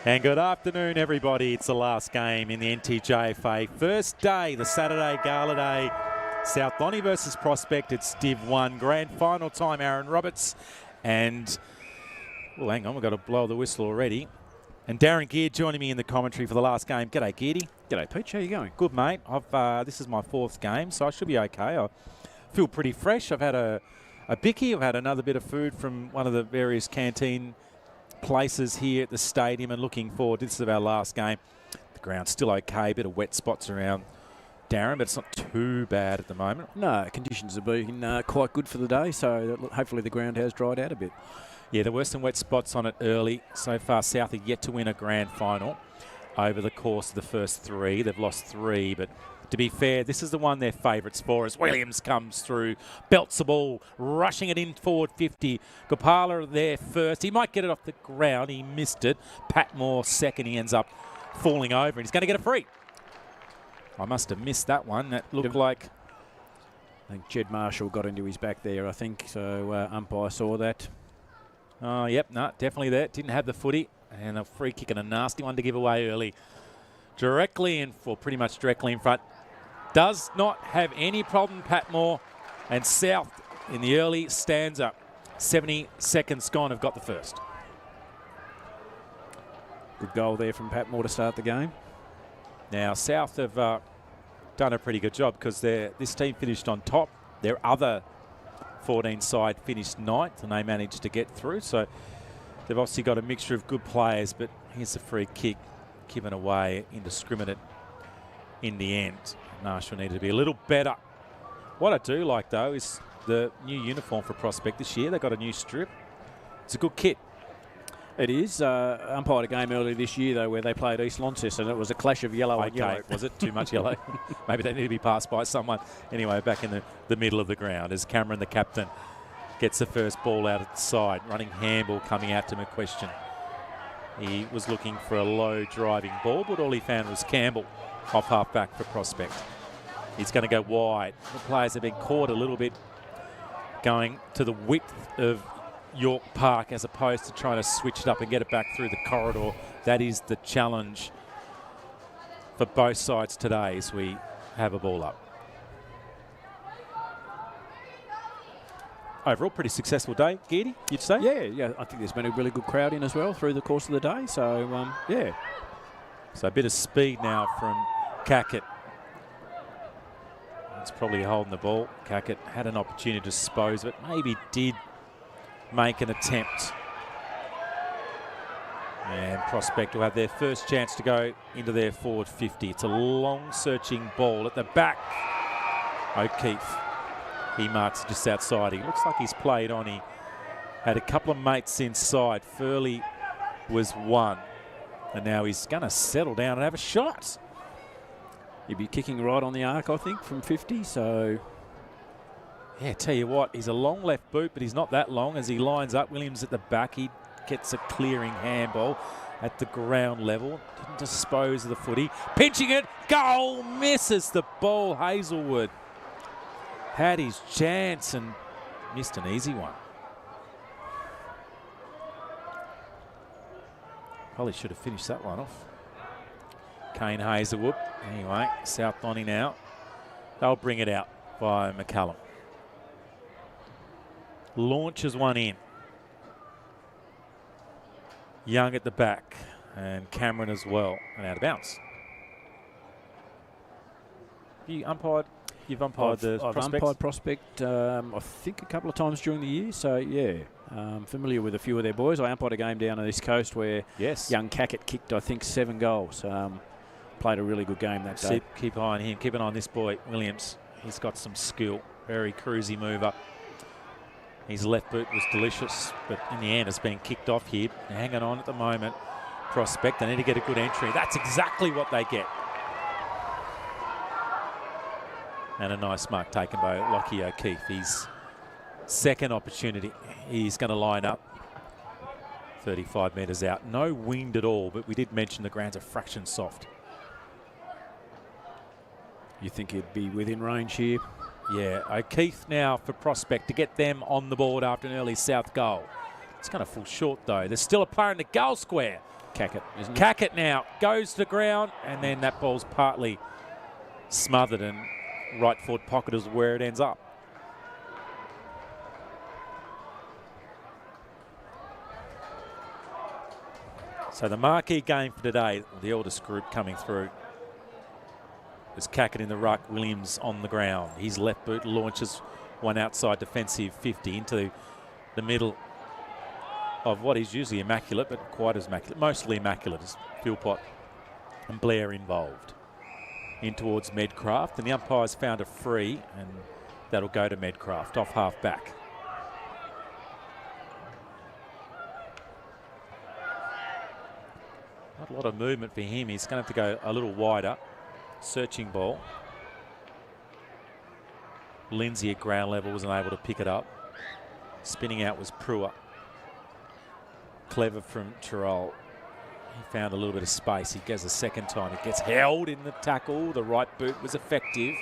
And good afternoon, everybody. It's the last game in the NTJFA. First day, the Saturday Gala Day. South Lonnie versus Prospect. It's Div 1. Grand final time, Aaron Roberts. And, well, hang on, we've got to blow the whistle already. And Darren Geard joining me in the commentary for the last game. G'day, Geardy. G'day, Peach. How you going? Good, mate. This is my fourth game, so I should be okay. I feel pretty fresh. I've had a bicky. I've had another bit of food from one of the various canteen places here at the stadium, and looking forward. This is our last game. The ground's still okay. A bit of wet spots around, Darren, but it's not too bad at the moment. No, conditions have been quite good for the day, so hopefully the ground has dried out a bit. Yeah, there were some wet spots on it early. So far, South are yet to win a grand final over the course of the first three. They've lost three, but to be fair, this is the one they're favourites for as Williams comes through, belts the ball, rushing it in forward 50. Gopala there first. He might get it off the ground. He missed it. Patmore second. He ends up falling over, and he's going to get a free. I must have missed that one. That looked like... I think Jed Marshall got into his back there, I think. So umpire saw that. Oh, yep, no, definitely there. Didn't have the footy. And a free kick and a nasty one to give away early. Directly in, well, pretty much directly in front. Does not have any problem, Patmore. And South in the early stanza. 70 seconds gone, have got the first. Good goal there from Patmore to start the game. Now, South have done a pretty good job because this team finished on top. Their other 14 side finished ninth, and they managed to get through. So they've obviously got a mixture of good players, but here's a free kick given away, indiscriminate in the end. Marshall needed to be a little better. What I do like, though, is the new uniform for Prospect this year. They've got a new strip. It's a good kit. It is. Umpired a game earlier this year, though, where they played East Launceston, and it was a clash of yellow and yellow. Was it too much yellow? Maybe they need to be passed by someone. Anyway, back in the middle of the ground as Cameron, the captain, gets the first ball out at the side. Running handball coming out to McQuestion. He was looking for a low driving ball, but all he found was Campbell off half-back for Prospect. He's going to go wide. The players have been caught a little bit going to the width of York Park as opposed to trying to switch it up and get it back through the corridor. That is the challenge for both sides today as we have a ball up. Overall, pretty successful day, Geardy, you'd say? Yeah. I think there's been a really good crowd in as well through the course of the day. So, yeah. So a bit of speed now from Cackett. It's probably holding the ball. Cackett had an opportunity to dispose of it. Maybe did make an attempt. And Prospect will have their first chance to go into their forward 50. It's a long searching ball at the back. O'Keefe. He marks just outside. He looks like he's played on. He had a couple of mates inside. Furley was one. And now he's going to settle down and have a shot. He'll be kicking right on the arc, I think, from 50. So, yeah, tell you what, he's a long left boot, but he's not that long as he lines up. Williams at the back. He gets a clearing handball at the ground level. Didn't dispose of the footy. Pinching it. Goal. Misses the ball. Hazelwood had his chance and missed an easy one. Probably should have finished that one off. Kane Hazelwood. Anyway, South Lonnie now. They'll bring it out by McCallum. Launches one in. Young at the back. And Cameron as well. And out of bounds. You've umpired I've umpired Prospect, I think, a couple of times during the year. So, yeah, familiar with a few of their boys. I umpired a game down on the East Coast where young Cackett kicked, I think, 7 goals. Played a really good game that day. Keep an eye on him. Keep an eye on this boy, Williams. He's got some skill. Very cruisy mover. His left boot was delicious, but in the end it's been kicked off here. Hanging on at the moment. Prospect, they need to get a good entry. That's exactly what they get. And a nice mark taken by Lockie O'Keefe. His second opportunity. He's going to line up 35 metres out. No wind at all, but we did mention the ground's a fraction soft. You think he'd be within range here? Yeah, O'Keefe now for Prospect to get them on the board after an early South goal. It's going to fall short, though. There's still a player in the goal square. Cackett, isn't it? Cackett now goes to the ground, and then that ball's partly smothered, and right forward pocket is where it ends up. So the marquee game for today, the eldest group coming through, is Cackett in the ruck, Williams on the ground. His left boot launches one outside defensive 50 into the middle of what is usually immaculate, but quite as immaculate, mostly immaculate, as Philpott and Blair involved. In towards Medcraft, and the umpires found a free, and that'll go to Medcraft off half back. Not a lot of movement for him. He's going to have to go a little wider. Searching ball. Lindsay at ground level wasn't able to pick it up. Spinning out was Prua. Clever from Tyrrell. He found a little bit of space. He goes a second time. He gets held in the tackle. The right boot was effective.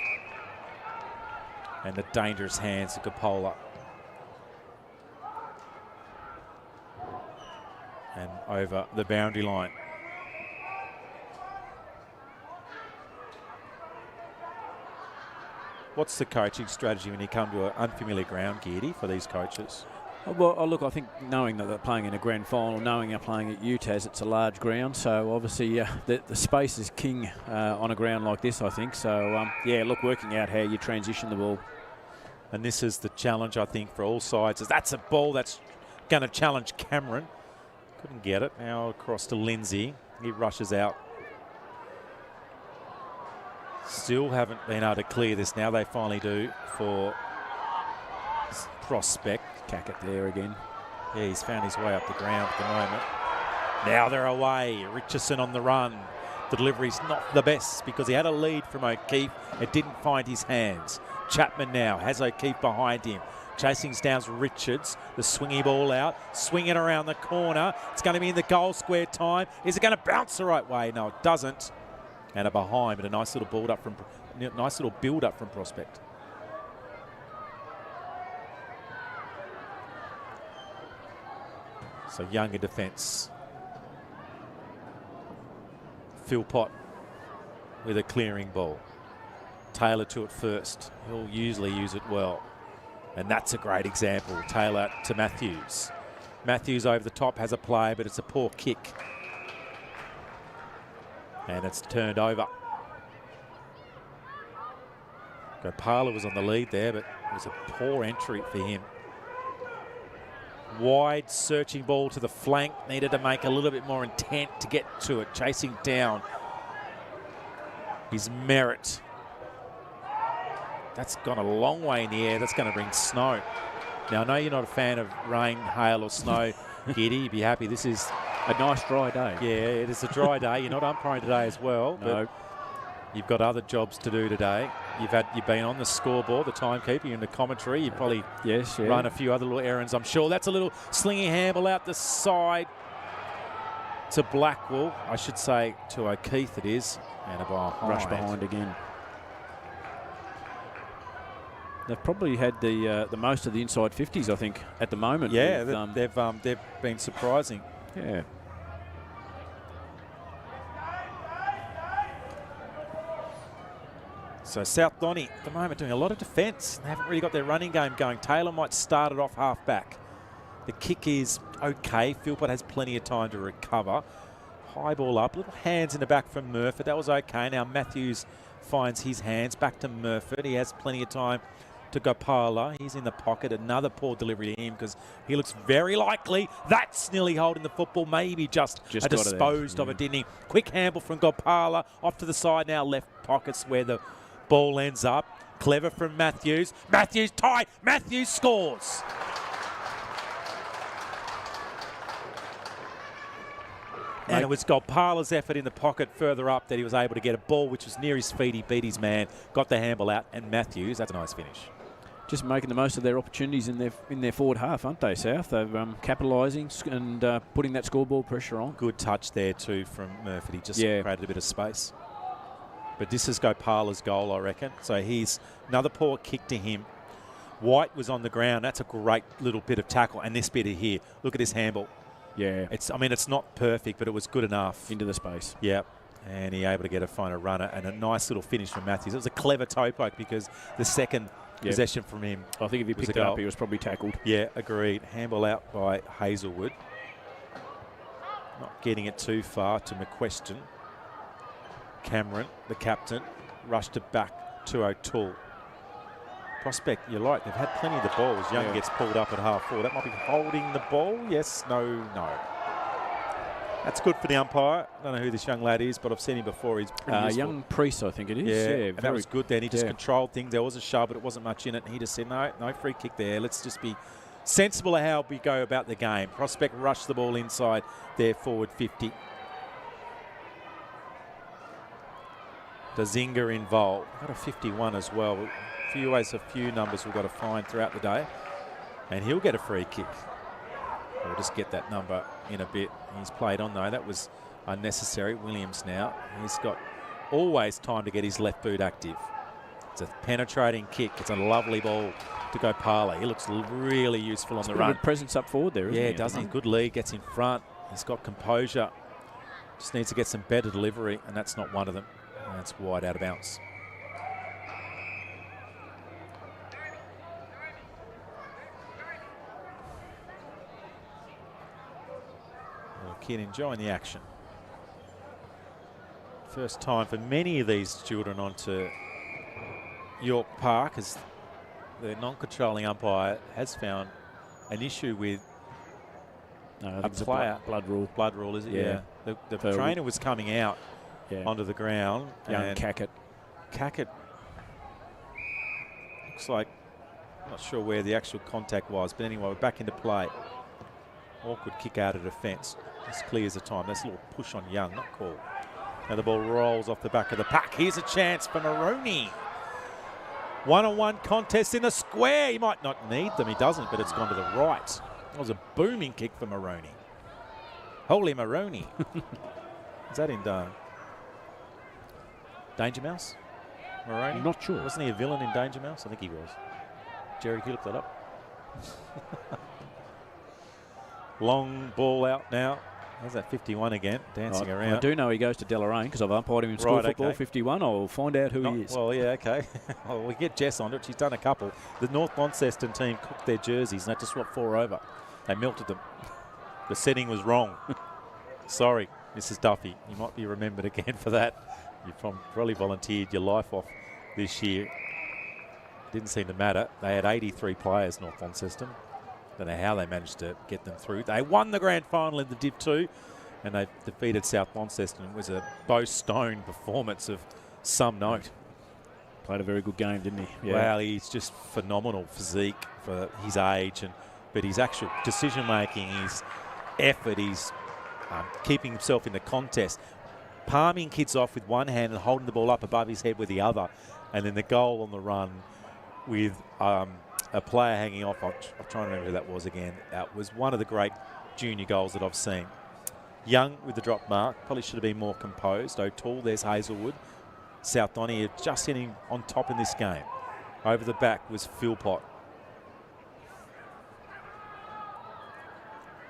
And the dangerous hands of Coppola. And over the boundary line. What's the coaching strategy when you come to an unfamiliar ground, Geardy, for these coaches? Well, look, I think knowing that they're playing in a grand final, knowing they're playing at UTAS, it's a large ground, so obviously the space is king on a ground like this, I think. So, yeah, look, working out how you transition the ball. And this is the challenge, I think, for all sides. That's a ball that's going to challenge Cameron. Couldn't get it. Now across to Lindsay. He rushes out. Still haven't been able to clear this. Now they finally do for Prospect. Cackett there again. Yeah, he's found his way up the ground at the moment. Now they're away. Richardson on the run. The delivery's not the best because he had a lead from O'Keefe. It didn't find his hands. Chapman now has O'Keefe behind him. Chasing down Richards. The swingy ball out. Swinging around the corner. It's going to be in the goal square time. Is it going to bounce the right way? No, it doesn't. And a behind, but a nice little build up from Prospect. So younger defence. Philpott with a clearing ball. Taylor to it first. He'll usually use it well. And that's a great example. Taylor to Matthews. Matthews over the top has a play, but it's a poor kick. And it's turned over. Gopala was on the lead there, but it was a poor entry for him. Wide searching ball to the flank. Needed to make a little bit more intent to get to it. Chasing down his Merritt. That's gone a long way in the air. That's going to bring snow. Now, I know you're not a fan of rain, hail or snow, Giddy. You'd be happy. This is a nice dry day. Yeah, it is a dry day. You're not umpiring today as well. No. You've got other jobs to do today. You've been on the scoreboard, the timekeeper, you're in the commentary. You probably run a few other little errands, I'm sure. That's a little slingy handball out the side to Blackwell. I should say to O'Keefe it is. And a behind. Rush behind again. They've probably had the most of the inside 50s, I think, at the moment. Yeah, with, they've been surprising. Yeah. So South Donny at the moment doing a lot of defence. They haven't really got their running game going. Taylor might start it off half back. The kick is okay. Philpott has plenty of time to recover. High ball up, little hands in the back from Murphy. That was okay. Now Matthews finds his hands back to Murphy. He has plenty of time to Gopala. He's in the pocket. Another poor delivery to him because he looks very likely. That's nearly holding the football. Maybe just disposed of it, didn't he? Quick handle from Gopala. Off to the side now. Left pockets where the ball ends up. Clever from Matthews. Matthews tight. Matthews scores. And it was Gopala's effort in the pocket further up that he was able to get a ball which was near his feet. He beat his man, got the handball out, and Matthews, that's a nice finish. Just making the most of their opportunities in their forward half, aren't they, South? They're capitalising and putting that scoreboard pressure on. Good touch there too from Murphy. He just created a bit of space. But this is Gopala's goal, I reckon. So he's another poor kick to him. White was on the ground. That's a great little bit of tackle. And this bit of here, look at this handball. Yeah. I mean, it's not perfect, but it was good enough. Into the space. Yep. And he able to get a final runner and a nice little finish from Matthews. It was a clever toe poke because the second possession from him. I think if he picked it up, he was probably tackled. Yeah, agreed. Handball out by Hazelwood. Not getting it too far to McQuestion. Cameron, the captain, rushed it back to O'Toole. Prospect, you're right, they've had plenty of the balls. Young gets pulled up at half-forward. That might be holding the ball. Yes, no. That's good for the umpire. I don't know who this young lad is, but I've seen him before. He's pretty useful. Young Priest, I think it is. Yeah, and that was good then. He just controlled things. There was a shove, but it wasn't much in it. And he just said, no free kick there. Let's just be sensible of how we go about the game. Prospect rushed the ball inside their forward 50. Dazinga involved. Got a 51 as well. A few numbers we've got to find throughout the day. And he'll get a free kick. We'll just get that number in a bit. He's played on though. That was unnecessary. Williams now. He's got always time to get his left boot active. It's a penetrating kick. It's a lovely ball to go parley. He looks really useful on the run. Good presence up forward there, isn't he? Yeah, doesn't he? Good lead. Gets in front. He's got composure. Just needs to get some better delivery, and that's not one of them. And that's wide out of bounds. Kid enjoying the action. First time for many of these children onto York Park, as the non-controlling umpire has found an issue with a player. Blood rule. Blood rule, is it? Yeah. The trainer was coming out onto the ground. Young Cackett. Cackett looks like, I'm not sure where the actual contact was, but anyway, we're back into play. Awkward kick out of defence. As clear as the time. That's a little push on Young, not called. Now the ball rolls off the back of the pack. Here's a chance for Maroney. One-on-one contest in the square. He might not need them. He doesn't, but it's gone to the right. That was a booming kick for Maroney. Holy Maroney. Is that in Danger Mouse? Maroney? I'm not sure. Wasn't he a villain in Danger Mouse? I think he was. Jerry, can you look that up? Long ball out now. There's that 51 again, dancing around. I do know he goes to Deloraine because I've umpired him in school football. 51. I'll find out who he is. Well, yeah, okay. Well, we get Jess on it. She's done a couple. The North Launceston team cooked their jerseys and had to swap 4 over. They melted them. The setting was wrong. Sorry, Mrs. Duffy. You might be remembered again for that. You've probably volunteered your life off this year. Didn't seem to matter. They had 83 players, North Launceston. Don't know how they managed to get them through. They won the grand final in the Div 2 and they defeated South Launceston. It was a Bo Stone performance of some note. Played a very good game, didn't he? Yeah. Wow, he's just phenomenal physique for his age, but his actual decision-making, his effort, he's keeping himself in the contest, palming kids off with one hand and holding the ball up above his head with the other, and then the goal on the run with a player hanging off. I'm trying to remember who that was again. That was one of the great junior goals that I've seen. Young with the drop mark. Probably should have been more composed. O'Toole, there's Hazelwood. South Donny just hitting on top in this game. Over the back was Philpott.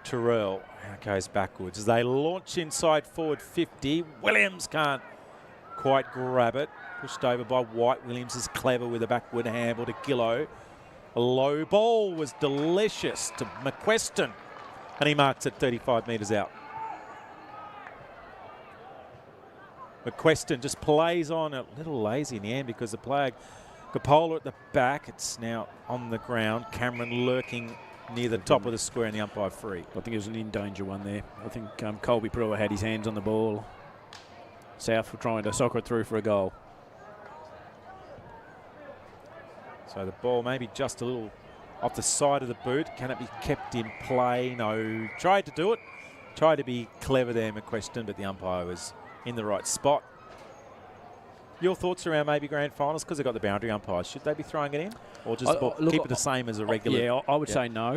Terrell goes backwards as they launch inside forward 50. Williams can't quite grab it. Pushed over by White. Williams is clever with a backward handball to Gillow. A low ball was delicious to McQuestion, and he marks it 35 metres out. McQuestion just plays on, a little lazy in the end because the player, Capola at the back, it's now on the ground. Cameron lurking near the top of the square and the umpire free. I think it was an in-danger one there. I think Colby Brewer had his hands on the ball. South were trying to soccer it through for a goal. So the ball maybe just a little off the side of the boot. Can it be kept in play? No. Tried to do it. Tried to be clever there, McQuestion, but the umpire was in the right spot. Your thoughts around maybe grand finals because they've got the boundary umpires? Should they be throwing it in, or just keep it the same as a regular? Yeah, I would say no.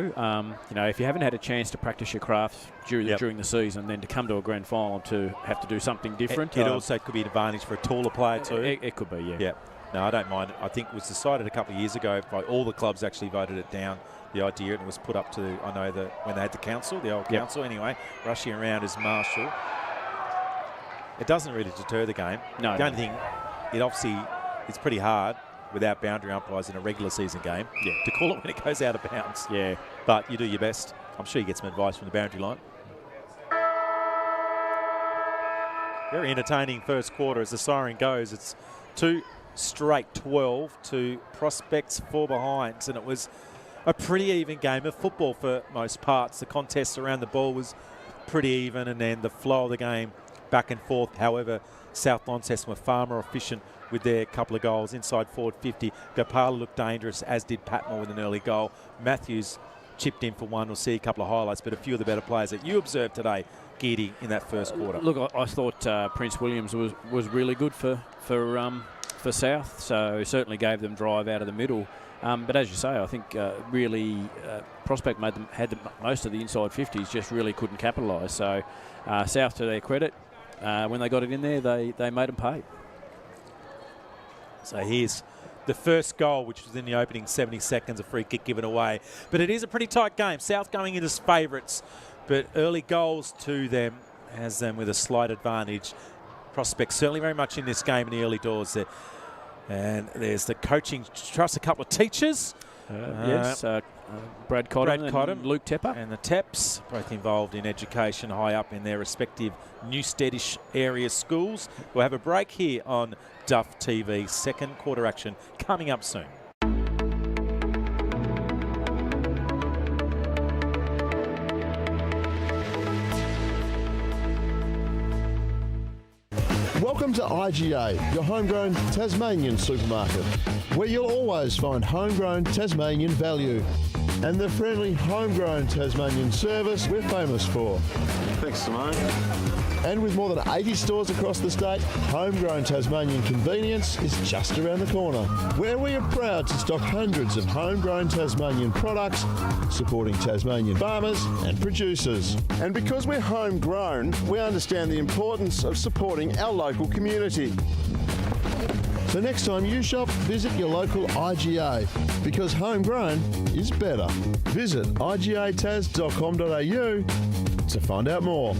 You know, if you haven't had a chance to practice your craft during the season, then to come to a grand final to have to do something different. It also could be an advantage for a taller player too. It could be, yeah. No, I don't mind it. I think it was decided a couple of years ago by all the clubs actually voted it down, the idea, and it was put up to, I know, when they had the council, the old council anyway, rushing around as marshal. It doesn't really deter the game. No. The only thing, it obviously, it's pretty hard without boundary umpires in a regular season game to call it when it goes out of bounds. Yeah. But you do your best. I'm sure you get some advice from the boundary line. Very entertaining first quarter as the siren goes. It's 2 straight 12 to Prospects 4 behinds, and it was a pretty even game of football for most parts. The contest around the ball was pretty even, and then the flow of the game back and forth. However, South Launceston were far more efficient with their couple of goals. Inside forward 50, Gopala looked dangerous, as did Patmore with an early goal. Matthews chipped in for one. We'll see a couple of highlights, but a few of the better players that you observed today, Geedy, in that first quarter. Look, I thought Prince Williams was really good for South, so certainly gave them drive out of the middle. But as you say, I think really Prospect had most of the inside 50s, just really couldn't capitalise. So South, to their credit, when they got it in there, they made them pay. So here's the first goal, which was in the opening 70 seconds, a free kick given away. But it is a pretty tight game. South going in as favourites, but early goals to them has them with a slight advantage. Prospects certainly very much in this game in the early doors there. And there's the coaching trust, a couple of teachers. Brad Cotton and Luke Tepper. And the Teps, both involved in education high up in their respective Newsteadish area schools. We'll have a break here on Duff TV. Second quarter action coming up soon. Welcome to IGA, your homegrown Tasmanian supermarket, where you'll always find homegrown Tasmanian value and the friendly homegrown Tasmanian service we're famous for. Thanks, Simone. And with more than 80 stores across the state, homegrown Tasmanian convenience is just around the corner, where we are proud to stock hundreds of homegrown Tasmanian products, supporting Tasmanian farmers and producers. And because we're homegrown, we understand the importance of supporting our local community. So next time you shop, visit your local IGA, because homegrown is better. Visit igatas.com.au to find out more.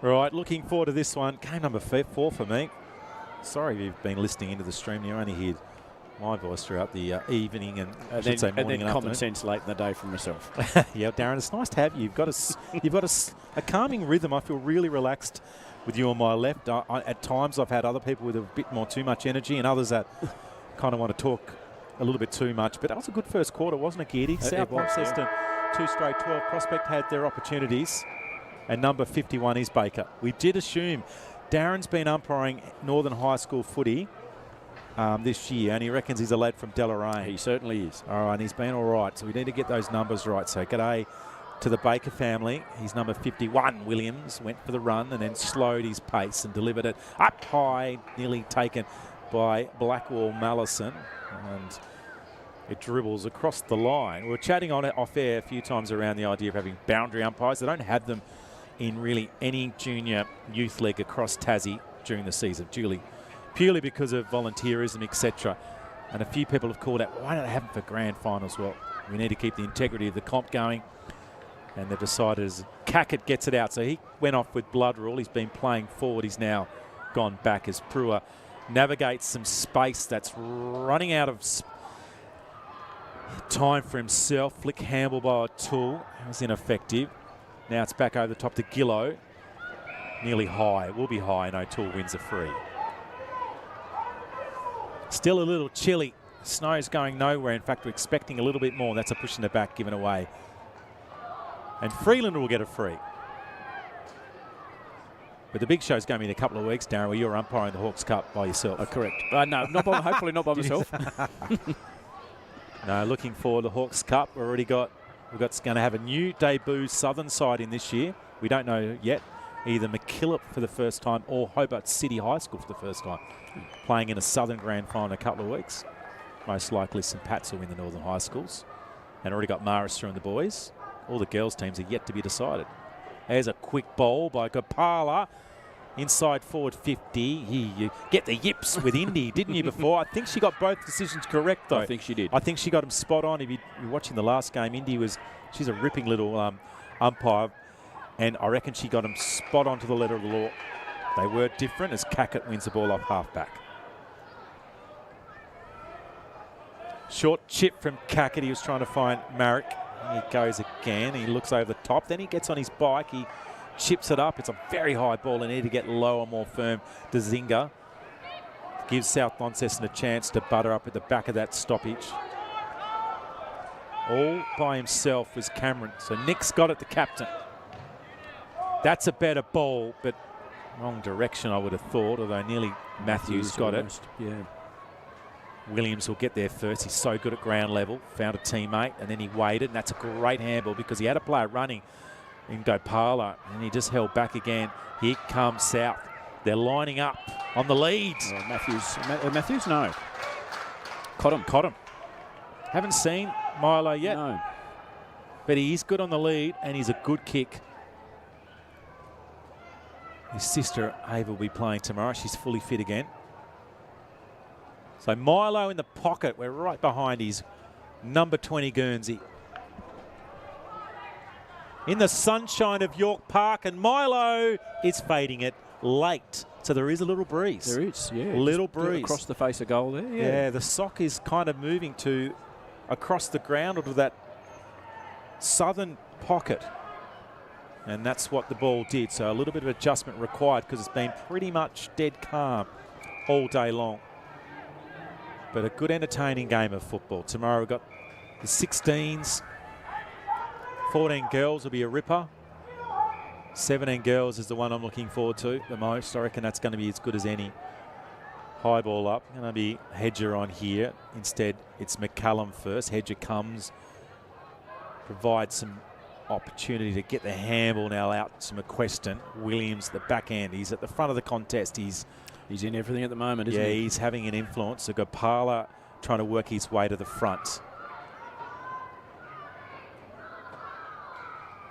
Right, looking forward to this one. Game number 4 for me. Sorry if you've been listening into the stream. You only heard my voice throughout the evening and I should say morning and common afternoon. sense late in the day from myself. Yeah, Darren, it's nice to have you. You've got a calming rhythm. I feel really relaxed with you on my left. At times I've had other people with a bit more too much energy and others that kind of want to talk a little bit too much. But that was a good first quarter, wasn't it, Geardy? South Launceston, 2 straight 12. Prospect had their opportunities. And number 51 is Baker. We did assume Darren's been umpiring Northern High School footy this year, and he reckons he's a lad from Deloraine. He certainly is. All right, and he's been all right, so we need to get those numbers right. So g'day to the Baker family. He's number 51, Williams, went for the run and then slowed his pace and delivered it up high, nearly taken by Blackwall Mallison. And it dribbles across the line. We were chatting on it off air a few times around the idea of having boundary umpires. They don't have them in really any junior youth league across Tassie during the season, purely because of volunteerism, etc. And a few people have called out, why don't they have them for grand finals? Well, we need to keep the integrity of the comp going. And they've decided as Cackett gets it out. So he went off with blood rule. He's been playing forward. He's now gone back as Brewer navigates some space that's running out of time for himself. Flick handle by O'Toole. It was ineffective. Now it's back over the top to Gillow. Nearly high. It will be high, and O'Toole wins a free. Still a little chilly. Snow's going nowhere. In fact, we're expecting a little bit more. That's a push in the back given away. And Freeland will get a free. But the big show's going to be in a couple of weeks, Darren, where you're umpiring the Hawks Cup by yourself. Oh, correct. No, hopefully not by myself. No, looking for the Hawks Cup. We've going to have a new debut Southern side in this year. We don't know yet. Either McKillop for the first time or Hobart City High School for the first time. Playing in a Southern Grand Final in a couple of weeks. Most likely St Pat's will win the Northern High Schools. And already got Maris through in the boys. All the girls' teams are yet to be decided. There's a quick bowl by Gopala. Inside forward 50. You get the yips with Indy, didn't you, before? I think she got both decisions correct, though. I think she did. I think she got them spot on. If you're watching the last game, Indy she's a ripping little umpire. And I reckon she got them spot on to the letter of the law. They were different as Cackett wins the ball off half-back. Short chip from Cackett. He was trying to find Marek. He goes again. He looks over the top. Then he gets on his bike. He chips it up. It's a very high ball. They need to get lower, more firm to Zinga. Gives South Launceston a chance to butter up at the back of that stoppage. All by himself was Cameron. So Nick's got it, the captain. That's a better ball, but wrong direction, I would have thought, although nearly Matthews got it. Yeah. Williams will get there first. He's so good at ground level. Found a teammate, and then he waited, and that's a great handball because he had a player running in Gopala, and he just held back again. Here comes South. They're lining up on the lead. Oh, Matthews, no. Caught him. Haven't seen Milo yet. No. But he is good on the lead, and he's a good kick. His sister Ava will be playing tomorrow. She's fully fit again. So Milo in the pocket. We're right behind his number 20 Guernsey. In the sunshine of York Park, and Milo is fading it late. So there is a little breeze. There is, yeah. Little breeze. Across the face of goal there, yeah. Yeah, the sock is kind of moving to across the ground or to that southern pocket. And that's what the ball did. So a little bit of adjustment required because it's been pretty much dead calm all day long. But a good entertaining game of football. Tomorrow we've got the 16s. 14 girls will be a ripper. 17 girls is the one I'm looking forward to the most. I reckon that's going to be as good as any. High ball up. Going to be Hedger on here. Instead, it's McCallum first. Hedger comes. Provides some opportunity to get the handball now out to McQuestion. Williams, the back end. He's at the front of the contest. He's in everything at the moment, isn't he? Yeah, he's having an influence. So Gopala trying to work his way to the front.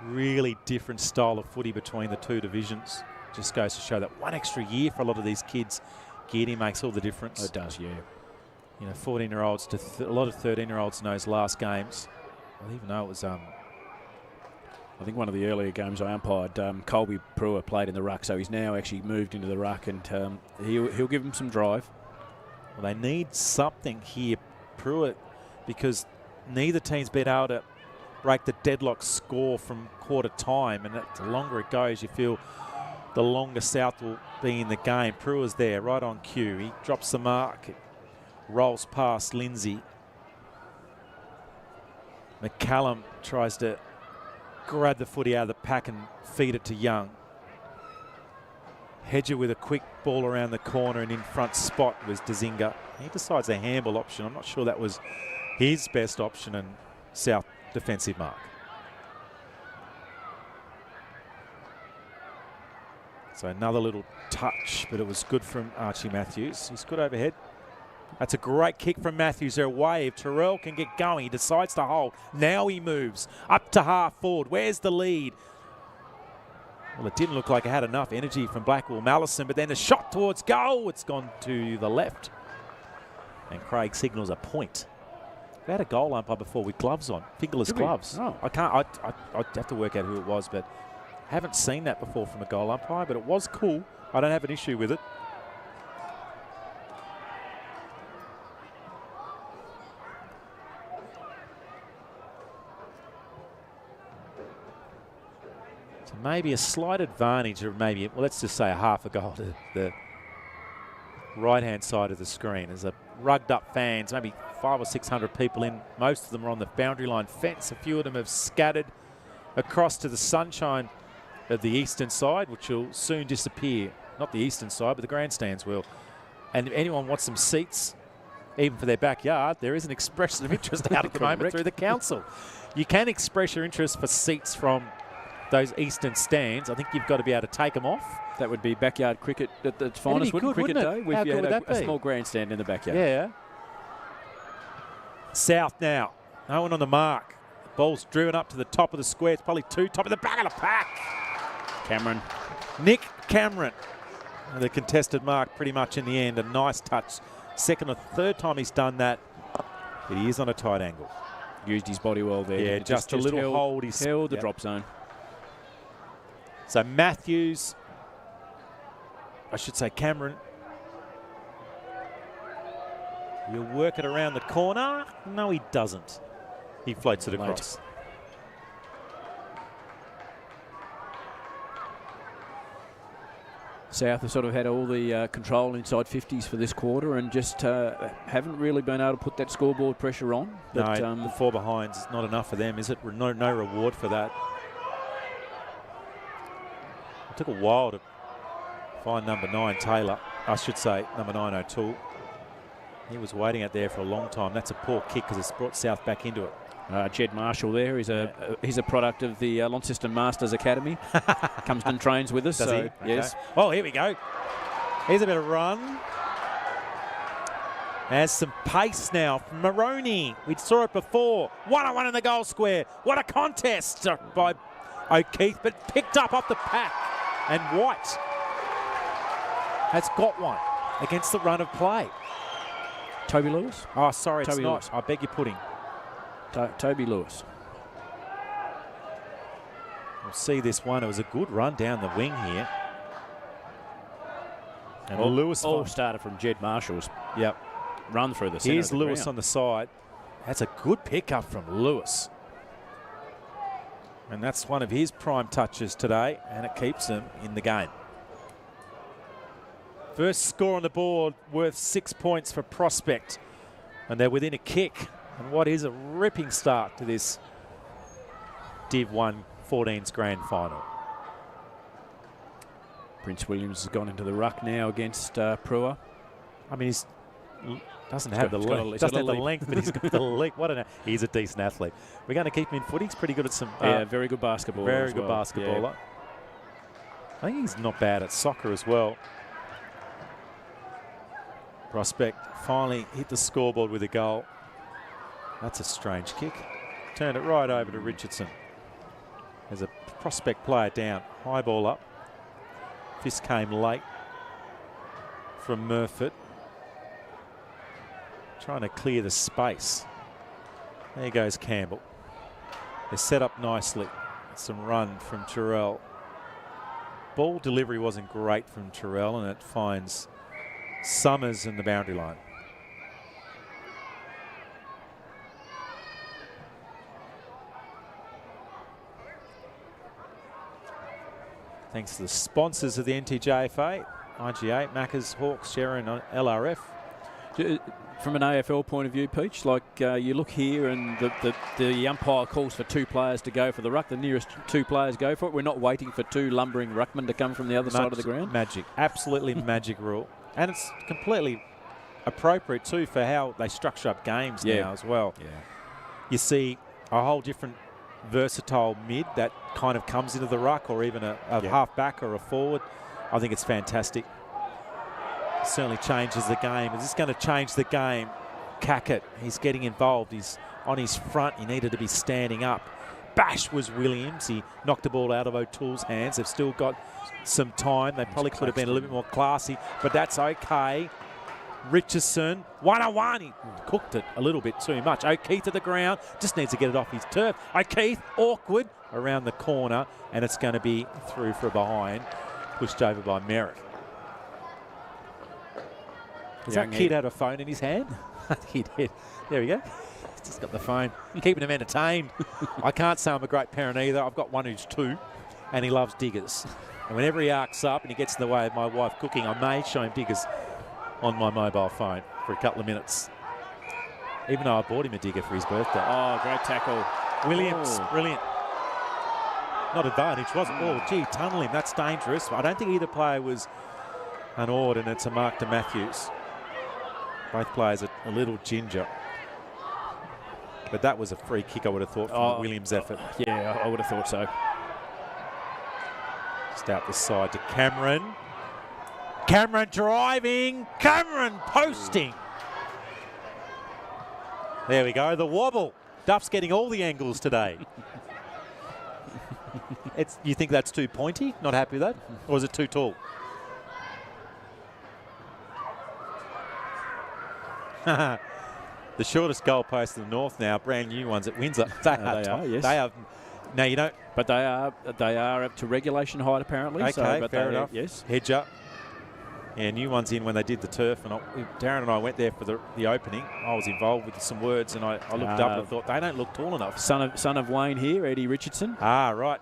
Really different style of footy between the two divisions. Just goes to show that one extra year for a lot of these kids, Geardy, makes all the difference. Oh, it does, yeah. You know, 14-year-olds to a lot of 13-year-olds in those last games. I even know it was I think one of the earlier games I umpired, Colby Brewer played in the ruck, so he's now actually moved into the ruck, and he'll give him some drive. Well, they need something here, Pruitt, because neither team's been able to break the deadlock score from quarter time, and the longer it goes, you feel the longer South will be in the game. Pruitt's there, right on cue. He drops the mark, it rolls past Lindsay. McCallum tries to grab the footy out of the pack and feed it to Young. Hedger with a quick ball around the corner, and in front spot was Dazinga. He decides a handball option. I'm not sure that was his best option, and South defensive mark. So another little touch, but it was good from Archie Matthews. He's good overhead. That's a great kick from Matthews. Their wave. Terrell can get going. He decides to hold. Now he moves up to half forward. Where's the lead? Well, it didn't look like it had enough energy from Blackwell Mallison, but then a shot towards goal. It's gone to the left. And Craig signals a point. We had a goal umpire before with gloves on, fingerless gloves. Oh. I'd have to work out who it was, but haven't seen that before from a goal umpire, but it was cool. I don't have an issue with it. So maybe a slight advantage, or maybe, well, let's just say a half a goal to the right-hand side of the screen. There's a rugged up fans, maybe 500 or 600 people in. Most of them are on the boundary line fence. A few of them have scattered across to the sunshine of the eastern side, which will soon disappear. Not the eastern side, but the grandstands will. And if anyone wants some seats, even for their backyard, there is an expression of interest out at the moment through the council. You can express your interest for seats from those eastern stands. I think you've got to be able to take them off. That would be backyard cricket at its finest, wouldn't cricket day? How good would that be? A small grandstand in the backyard. Yeah. South now. No one on the mark. Ball's driven up to the top of the square. It's probably two top of the back of the pack. Cameron. Nick Cameron. The contested mark pretty much in the end. A nice touch. Second or third time he's done that. But he is on a tight angle. Used his body well there. Yeah, just a little hold. He's held the drop zone. So Matthews, I should say Cameron, he'll work it around the corner. No, he doesn't. He floats it across. South have sort of had all the control inside 50s for this quarter, and just haven't really been able to put that scoreboard pressure on. But, no, the four behinds is not enough for them, is it? No reward for that. It took a while to find number 9, Taylor. I should say number 9, O'Toole. He was waiting out there for a long time. That's a poor kick because it's brought South back into it. Jed Marshall there. He's a product of the Launceston Masters Academy. Comes and trains with us. Does he? Okay. Yes. Oh, here we go. Here's a bit of run. Has some pace now from Maroney. We saw it before. 1-on-1 in the goal square. What a contest by O'Keefe, but picked up off the pack. And White has got one against the run of play. Toby Lewis? Oh, sorry, Toby it's not. Lewis. I beg your pudding. Toby Lewis. We'll see this one. It was a good run down the wing here. And Lewis all started from Jed Marshall's run through the centre. Here's Lewis on the side. That's a good pickup from Lewis. And that's one of his prime touches today, and it keeps him in the game. First score on the board worth 6 points for Prospect. And they're within a kick. And what is a ripping start to this Div 1 14s grand final. Prince Williams has gone into the ruck now against Prua. I mean, he doesn't have the length. Doesn't have the length, but he's got the length. He's a decent athlete. We're going to keep him in footy. He's pretty good at some. Very good basketball. Very good basketballer. Yeah. I think he's not bad at soccer as well. Prospect finally hit the scoreboard with a goal. That's a strange kick. Turned it right over to Richardson. There's a Prospect player down. High ball up. This came late from Murfitt. Trying to clear the space. There goes Campbell. They're set up nicely. Some run from Terrell. Ball delivery wasn't great from Terrell, and it finds Summers in the boundary line. Thanks to the sponsors of the NTJFA, IGA, Maccas, Hawks, Sherrin, LRF. From an AFL point of view, Peach, like you look here and the umpire calls for 2 players to go for the ruck. The nearest 2 players go for it. We're not waiting for 2 lumbering ruckmen to come from the other side of the ground. Magic. Absolutely magic rule. And it's completely appropriate too for how they structure up games now as well. Yeah. You see a whole different versatile mid that kind of comes into the ruck, or even a half back or a forward. I think it's fantastic. Certainly changes the game. Is this going to change the game? Cackett, he's getting involved. He's on his front. He needed to be standing up. Bash was Williams. He knocked the ball out of O'Toole's hands. They've still got some time. They probably could have been a little bit more classy, but that's okay. Richardson, 1-on-1. He cooked it a little bit too much. O'Keefe to the ground. Just needs to get it off his turf. O'Keefe, awkward, around the corner, and it's going to be through for a behind. Pushed over by Merritt. Does that kid have a phone in his hand? I think he did. There we go. He's just got the phone. Keeping him entertained. I can't say I'm a great parent either. I've got one who's 2, and he loves diggers. And whenever he arcs up and he gets in the way of my wife cooking, I may show him diggers on my mobile phone for a couple of minutes. Even though I bought him a digger for his birthday. Oh, great tackle. Williams, brilliant. Not advantage, was it? Oh, gee, tunnel him. That's dangerous. I don't think either player was unawed, and it's a mark to Matthews. Both players are a little ginger. But that was a free kick, I would have thought, from Williams' effort. Yeah, I would have thought so. Just out the side to Cameron. Cameron driving. Cameron posting. There we go, the wobble. Duff's getting all the angles today. You think that's too pointy? Not happy with that? Or is it too tall? The shortest goalpost in the north now, brand new ones at Windsor. They are, yes. They are. No, you don't. But they are up to regulation height apparently. Okay, so, fair enough. Yes. Hedger. Yeah, new ones in when they did the turf, and Darren and I went there for the opening. I was involved with some words, and I looked up and I thought they don't look tall enough. Son of Wayne here, Eddie Richardson. Ah, right.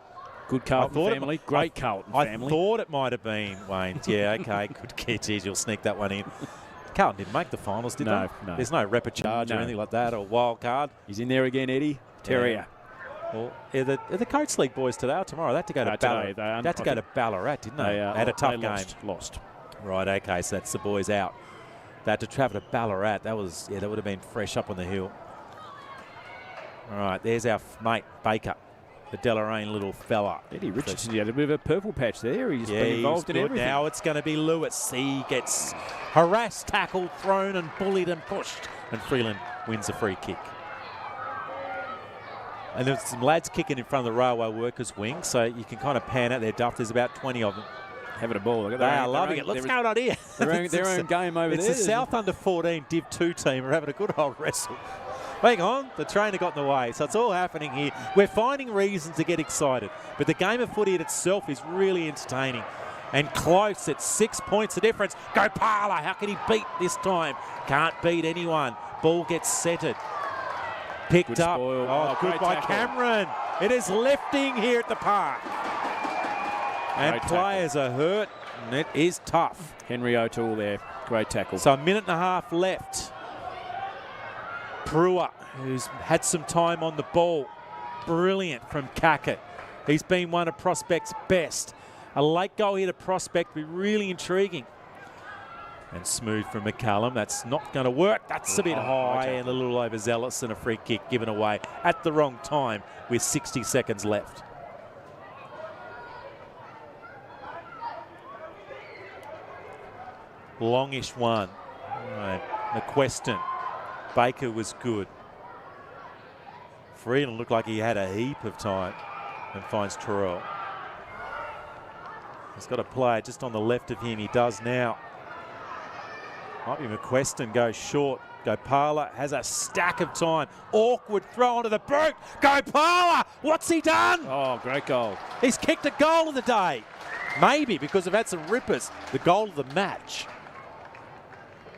Good Carlton family. Great Carlton family. I thought it might have been Wayne. Yeah, okay. Good kid. Geez, you'll sneak that one in. Carlton didn't make the finals, did they? No. There's no repechage or anything like that, or wild card. He's in there again, Eddie. Terrier. Well, are the Coates League boys today or tomorrow? They had to go to Ballarat. They had to go to Ballarat, didn't they? They had a tough game. Lost. Right, okay, so that's the boys out. They had to travel to Ballarat. That would have been fresh up on the hill. All right, there's our mate, Baker, the Deloraine little fella. Eddie Richardson, he had a bit of a purple patch there. He's been involved in everything. Now it's going to be Lewis. He gets harassed, tackled, thrown and bullied and pushed. And Freeland wins a free kick. And there's some lads kicking in front of the railway workers' wing, so you can kind of pan out their duff. There's about 20 of them. Having a ball. They are loving it. What's going on here? Their own game over there. It's the South Under 14 Div 2 team are having a good old wrestle. Hang on, the trainer got in the way, so it's all happening here. We're finding reasons to get excited, but the game of footy in itself is really entertaining. And close at 6 points the difference. Go Parler, how can he beat this time? Can't beat anyone. Ball gets setted. Picked good up. Spoil. Good by tackle. Cameron. It is lifting here at the park. And great players are hurt, and it is tough. Henry O'Toole there. Great tackle. So a minute and a half left. Brewer, who's had some time on the ball. Brilliant from Cackett. He's been one of Prospect's best. A late goal here to Prospect would be really intriguing. And smooth from McCallum. That's not going to work. That's a bit high and a little overzealous, and a free kick given away at the wrong time with 60 seconds left. Longish one. All right. McQuestion. Baker was good. Freeland looked like he had a heap of time and finds Terrell. He's got a player just on the left of him. He does now. Might be McQuestion goes short. Gopala has a stack of time. Awkward throw onto the boot. Gopala, what's he done? Oh, great goal. He's kicked a goal of the day. Maybe because they've had some rippers. The goal of the match.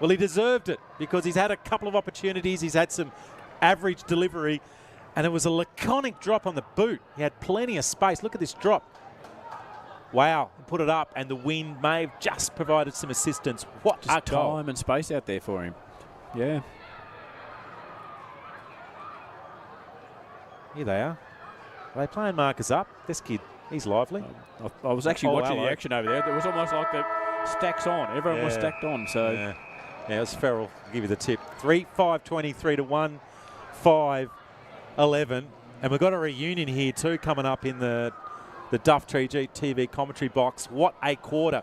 Well, he deserved it because he's had a couple of opportunities. He's had some average delivery. And it was a laconic drop on the boot. He had plenty of space. Look at this drop. Wow, put it up, and the wind may have just provided some assistance. What just a goal. Time and space out there for him. Yeah. Here they are. Are they playing Maccas up? This kid, he's lively. I was actually watching the action over there. It was almost like the stacks on. Everyone was stacked on. So yeah, it was Ferrell. I'll give you the tip. 3-5-23 to 1-5-11. And we've got a reunion here too coming up in the Duff Tree TV commentary box. What a quarter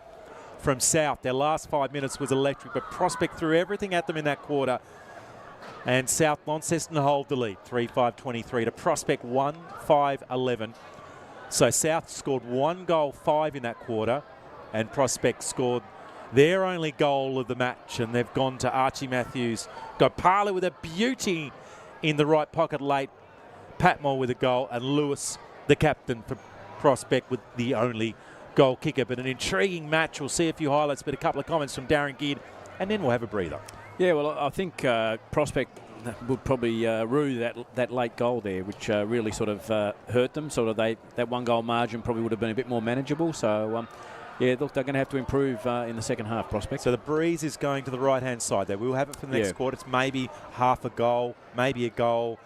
from South. Their last 5 minutes was electric, but Prospect threw everything at them in that quarter. And South Launceston hold the lead, 3-5-23 to Prospect 1-5-11. So South scored 1 goal, 5 in that quarter, and Prospect scored their only goal of the match, and they've gone to Archie Matthews. Gopala with a beauty in the right pocket late. Patmore with a goal, and Lewis, the captain for Prospect, with the only goal kicker. But an intriguing match. We'll see a few highlights, but a couple of comments from Darren Geard, and then we'll have a breather. Yeah, well, I think Prospect would probably rue that late goal there, which really sort of hurt them. Sort of that 1 goal margin probably would have been a bit more manageable. So, yeah, look, they're going to have to improve in the second half, Prospect. So the breeze is going to the right-hand side there. We'll have it for the next quarter. It's maybe half a goal, maybe a goal.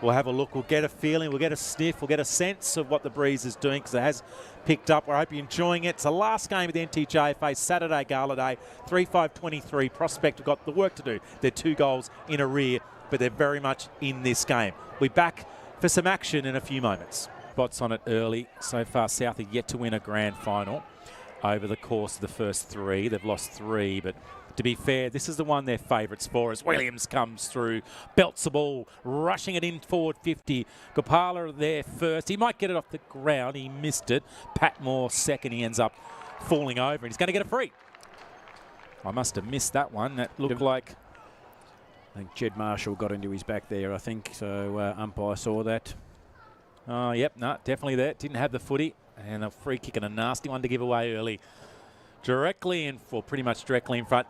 We'll have a look. We'll get a feeling. We'll get a sniff. We'll get a sense of what the breeze is doing because it has picked up. I hope you're enjoying it. It's the last game of the NTJFA Saturday Gala Day. 3-5-23. Prospect have got the work to do. They're 2 goals in arrear, but they're very much in this game. We'll be back for some action in a few moments. Spots on it early. So far, South are yet to win a grand final over the course of the first 3. They've lost 3, but to be fair, this is the one they're favourites for as Williams comes through, belts the ball, rushing it in forward 50. Gopala there first. He might get it off the ground. He missed it. Patmore second. He ends up falling over, and he's going to get a free. I must have missed that one. That looked like... I think Jed Marshall got into his back there, I think. So umpire saw that. Oh, yep. No, definitely there. Didn't have the footy. And a free kick and a nasty one to give away early. Directly in, or pretty much directly in front.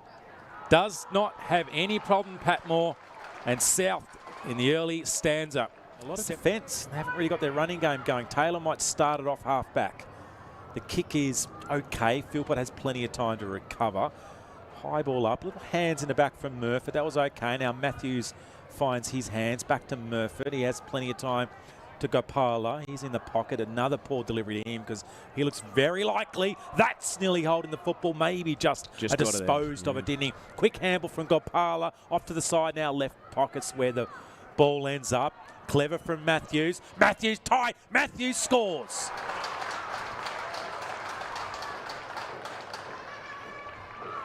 Does not have any problem, Patmore. And South in the early stanza. A lot of defence. They haven't really got their running game going. Taylor might start it off half back. The kick is okay. Philpott has plenty of time to recover. High ball up. Little hands in the back from Murphy. That was okay. Now Matthews finds his hands. Back to Murphy. He has plenty of time to Gopala. He's in the pocket. Another poor delivery to him because he looks very likely. That's nearly holding the football. Maybe just disposed of it, didn't he? Quick handle from Gopala. Off to the side now. Left pockets where the ball ends up. Clever from Matthews. Matthews tie. Matthews scores.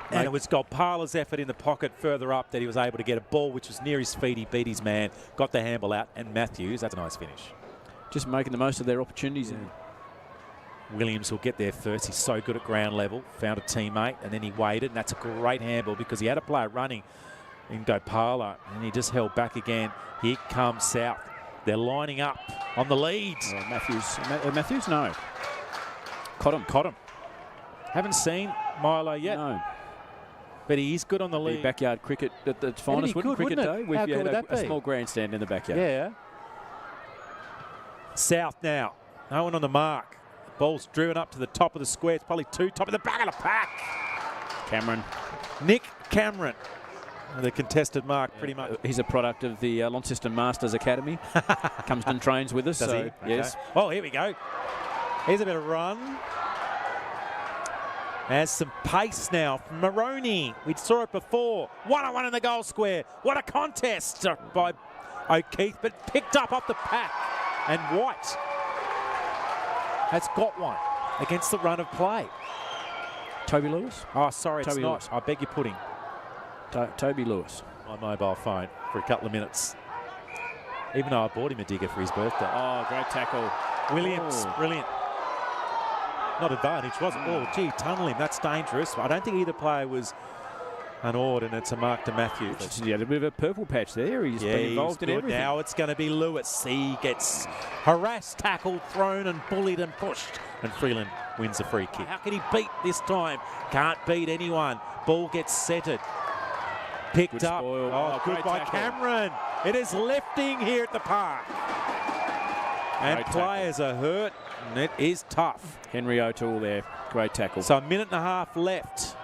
And it was Gopala's effort in the pocket further up that he was able to get a ball which was near his feet. He beat his man, got the handball out, and Matthews, that's a nice finish. Just making the most of their opportunities. Yeah. Williams will get there first. He's so good at ground level. Found a teammate, and then he waited, and that's a great handball because he had a player running in Gopala, and he just held back again. Here comes South. They're lining up on the lead. Oh, Matthews? No. Caught him. Haven't seen Milo yet. No. But he is good on the lead. Backyard cricket at its finest, cricket day. How good would that be? A small grandstand in the backyard. Yeah. South now. No one on the mark. Ball's driven up to the top of the square. It's probably 2 top of the back of the pack. Cameron. Nick Cameron. The contested mark, pretty much. He's a product of the Launceston Masters Academy. Comes and trains with us. Does he? Okay. Yes. Oh, here we go. Here's a bit of run. Has some pace now from Maroney. We saw it before. 1-on-1 in the goal square. What a contest by O'Keefe, but picked up off the pack. And White has got one against the run of play. Toby Lewis? Oh, sorry, Toby it's not. Lewis. I beg your pudding. Toby Lewis. My mobile phone for a couple of minutes. Even though I bought him a digger for his birthday. Oh, great tackle. Williams, brilliant. Not advantage, was it? Oh, gee, tunnel him. That's dangerous. I don't think either player was unawed, and it's a mark to Matthews. He had a bit of a purple patch there. He's been involved in everything. Now it's going to be Lewis. He gets harassed, tackled, thrown and bullied and pushed. And Freeland wins the free kick. How can he beat this time? Can't beat anyone. Ball gets centred. Picked good up. Spoil. Oh, good by tackle. Cameron. It is lifting here at the park. And Great players are hurt, and it is tough. Henry O'Toole there. Great tackle. So a minute and a half left.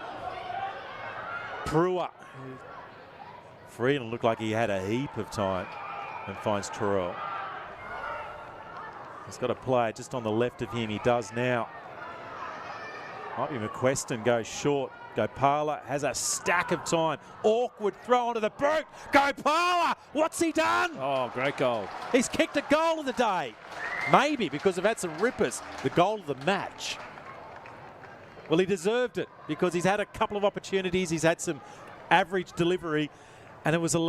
Brewer. Freeland looked like he had a heap of time and finds Terrell. He's got a player just on the left of him. He does now. Might be McQuestion, goes short. Gopala has a stack of time. Awkward throw onto the boot. Gopala, what's he done? Oh, great goal. He's kicked a goal of the day. Maybe because they've had some rippers. The goal of the match. Well, he deserved it because he's had a couple of opportunities. He's had some average delivery, and it was a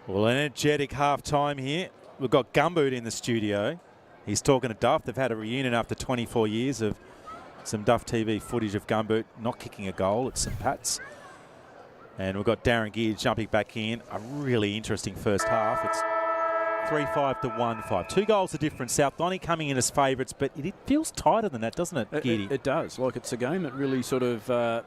well, energetic half-time here. We've got Gumboot in the studio. He's talking to Duff. They've had a reunion after 24 years of some Duff TV footage of Gumboot not kicking a goal at St Pat's. And we've got Darren Gear jumping back in. A really interesting first half. It's 3-5 to 1-5. 2 goals of difference. South Donny coming in as favourites, but it feels tighter than that, doesn't it, Geary? It does. Like, it's a game that really sort of...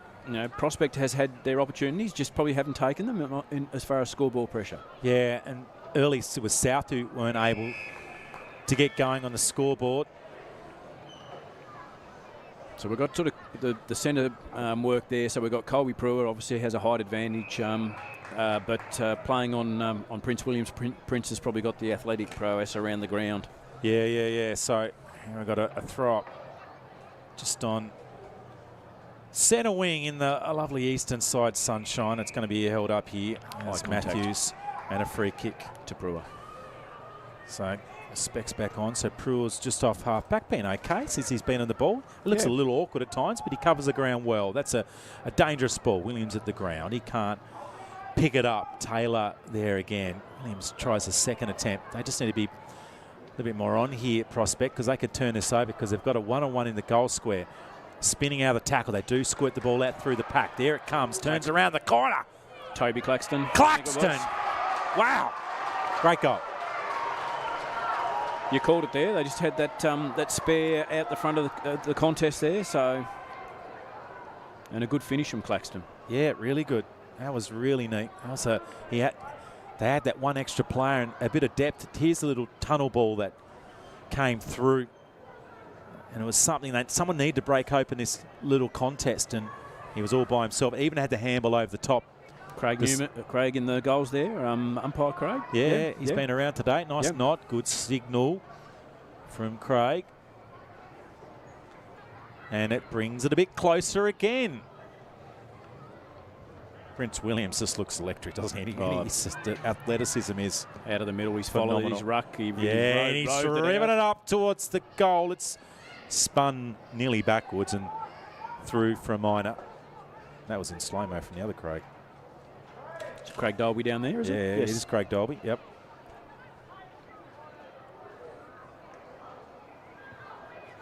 Prospect has had their opportunities, just probably haven't taken them as far as scoreboard pressure. Yeah, and early it was South who weren't able to get going on the scoreboard. So we've got sort of the centre work there. So we've got Colby Brewer, obviously has a height advantage, but playing on Prince Williams, Prince has probably got the athletic prowess around the ground. Yeah. So we've got a throw up just on centre wing in the lovely eastern side sunshine. It's going to be held up here as Matthews, and a free kick to Brewer. So specs back on. So Brewer's just off half back, been okay since he's been on the ball. It looks a little awkward at times, but he covers the ground well. That's a dangerous ball. Williams at the ground. He can't pick it up. Taylor there again. Williams tries a second attempt. They just need to be a little bit more on here at Prospect, because they could turn this over because they've got a one-on-one in the goal square. Spinning out of the tackle. They do squirt the ball out through the pack. There it comes. Turns around the corner. Toby Claxton. Wow. Great goal. You called it there. They just had that spare out the front of the contest there. So, and a good finish from Claxton. Yeah, really good. That was really neat. Also, they had that one extra player and a bit of depth. Here's a little tunnel ball that came through. And it was something that someone needed to break open this little contest, and he was all by himself. Even had to handle over the top. Craig in the goals there, umpire Craig. Yeah, he's been around today. Nice nod, good signal from Craig. And it brings it a bit closer again. Prince Williams just looks electric, doesn't he? He's just, the athleticism is out of the middle. He's phenomenal. Followed his ruck. And he's driven it up towards the goal. It's spun nearly backwards and through for a minor. That was in slow-mo from the other Craig. It's Craig Dolby down there, is it? Yeah, yes. It is Craig Dolby, yep.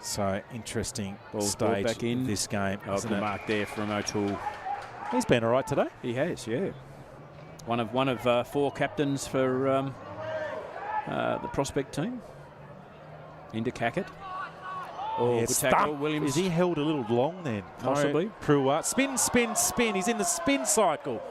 So, interesting stage back in this game. Oh, good mark there from O'Toole. He's been all right today. He has, yeah. One of 4 captains for the Prospect team. Into Cackett. Oh, good tackle, Williams. Is he held a little long then? Possibly. Pruitt. Spin. He's in the spin cycle.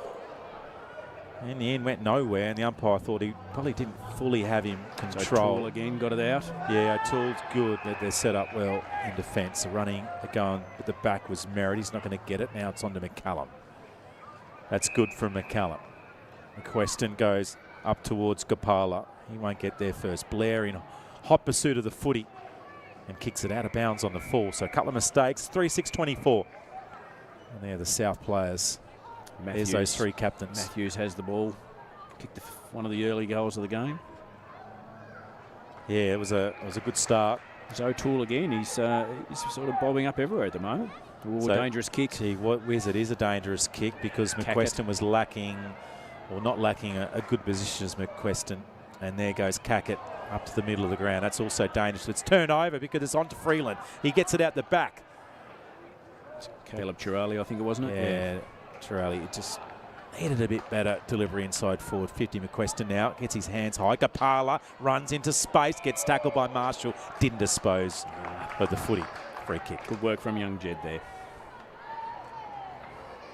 In the end, went nowhere, and the umpire thought he probably didn't fully have him controlled. So O'Toole again got it out. Yeah, O'Toole's good. They're set up well in defence. The running, the going at the back was Merritt. He's not going to get it. Now it's on to McCallum. That's good from McCallum. McQuestion goes up towards Gopala. He won't get there first. Blair in hot pursuit of the footy and kicks it out of bounds on the full. So a couple of mistakes. 3-6-24. And there the South players. There's those 3 captains. Matthews has the ball. Kicked one of the early goals of the game. Yeah, it was a good start. It's O'Toole again. He's sort of bobbing up everywhere at the moment. Ooh, so dangerous kick. See, what Wizard is a dangerous kick because McQuestion was lacking, or not lacking, a good position as McQuestion. And there goes Cackett. up to the middle of the ground. That's also dangerous. It's turned over because it's on to Freeland. He gets it out the back. Caleb Chirali, I think it wasn't it? Yeah, Chirali. It just needed a bit better delivery inside forward. 50 McQuestion now gets his hands high. Kapala runs into space, gets tackled by Marshall. Didn't dispose of the footy. Free kick. Good work from young Jed there.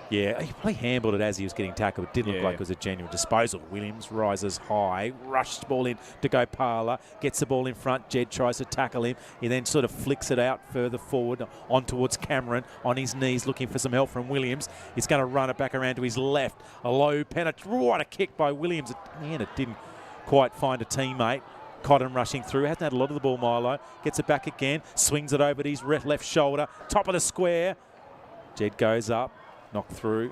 Yeah, he probably handled it as he was getting tackled. It didn't look like it was a genuine disposal. Williams rises high, rushes the ball in to go Parla, gets the ball in front. Jed tries to tackle him. He then sort of flicks it out further forward on towards Cameron on his knees, looking for some help from Williams. He's going to run it back around to his left. A low penalty. What a kick by Williams. Man, it didn't quite find a teammate. Cotton rushing through. Hasn't had a lot of the ball, Milo. Gets it back again. Swings it over to his left shoulder. Top of the square. Jed goes up. Knocked through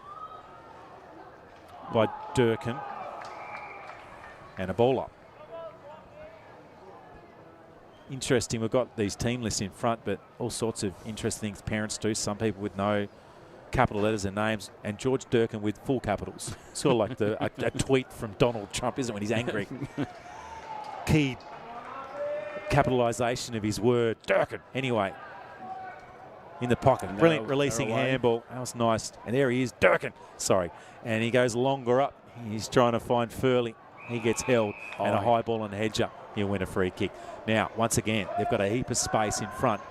by Durkin. And a ball up. Interesting, we've got these team lists in front, but all sorts of interesting things parents do. Some people with no capital letters and names, and George Durkin with full capitals. Sort of like a tweet from Donald Trump, isn't it, when he's angry? Key capitalisation of his word, Durkin. Anyway. In the pocket. Brilliant releasing handball. That was nice. And there he is, Durkin. Sorry. And he goes longer up. He's trying to find Furley. He gets held. And a high ball on Hedger. He'll win a free kick. Now, once again, they've got a heap of space in front.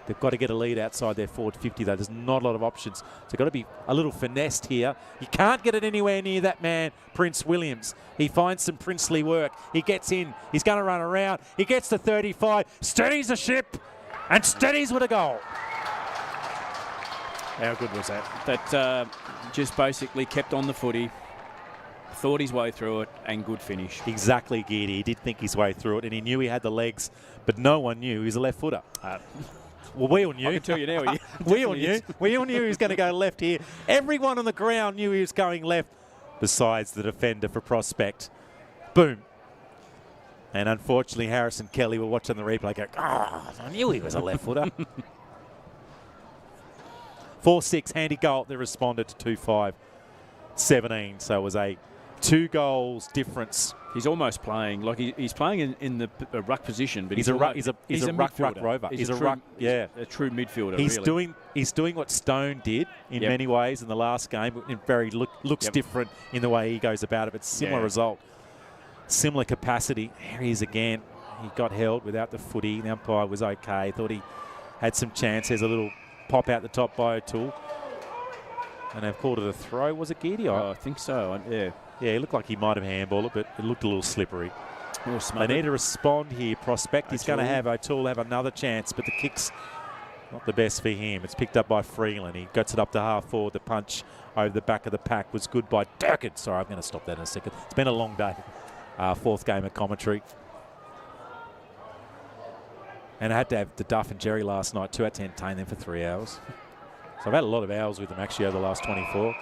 They've got to get a lead outside their forward 50, though. There's not a lot of options. So they've got to be a little finessed here. You can't get it anywhere near that man, Prince Williams. He finds some princely work. He gets in. He's going to run around. He gets to 35. Steadies the ship. And steadies with a goal. How good was that? That just basically kept on the footy, thought his way through it, and good finish. Exactly, Geedy. He did think his way through it, and he knew he had the legs, but no one knew he was a left footer. Well, we all knew. I can tell you now. We all knew. We all knew he was going to go left here. Everyone on the ground knew he was going left, besides the defender for Prospect. Boom. And unfortunately, Harris and Kelly were watching the replay go, I knew he was a left footer. 4-6, handy goal. They responded to 2-5-17. So it was a 2 goals difference. He's almost playing like he's playing in the ruck position, but he's a ruck rover. He's a true midfielder. He's doing what Stone did in many ways in the last game. But it very looks different in the way he goes about it, but similar result, similar capacity. Here he is again. He got held without the footy. The umpire was okay. Thought he had some chance. There's a little pop out the top by O'Toole. And they've called it a throw. Was it Geedy? I think so, yeah. Yeah, he looked like he might have handballed it, but it looked a little slippery. They need to respond here, Prospect. He's going to have O'Toole have another chance, but the kick's not the best for him. It's picked up by Freeland. He gets it up to half forward. The punch over the back of the pack was good by Durkin. Sorry, I'm going to stop that in a second. It's been a long day. 4th game of commentary. And I had to have the Duff and Jerry last night too. I had to entertain them for 3 hours. So I've had a lot of hours with them actually over the last 24.